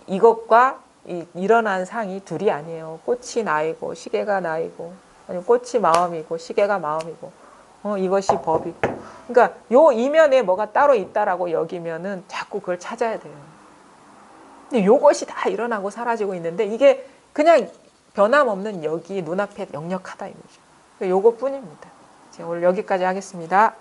이것과 일어난 상이 둘이 아니에요. 꽃이 나이고 시계가 나이고, 아니면 꽃이 마음이고 시계가 마음이고, 이것이 법이고. 그러니까 요 이면에 뭐가 따로 있다라고 여기면은 자꾸 그걸 찾아야 돼요. 근데 요것이 다 일어나고 사라지고 있는데 이게 그냥 변함없는 여기 눈앞에 역력하다 이거죠. 요것뿐입니다. 제가 오늘 여기까지 하겠습니다.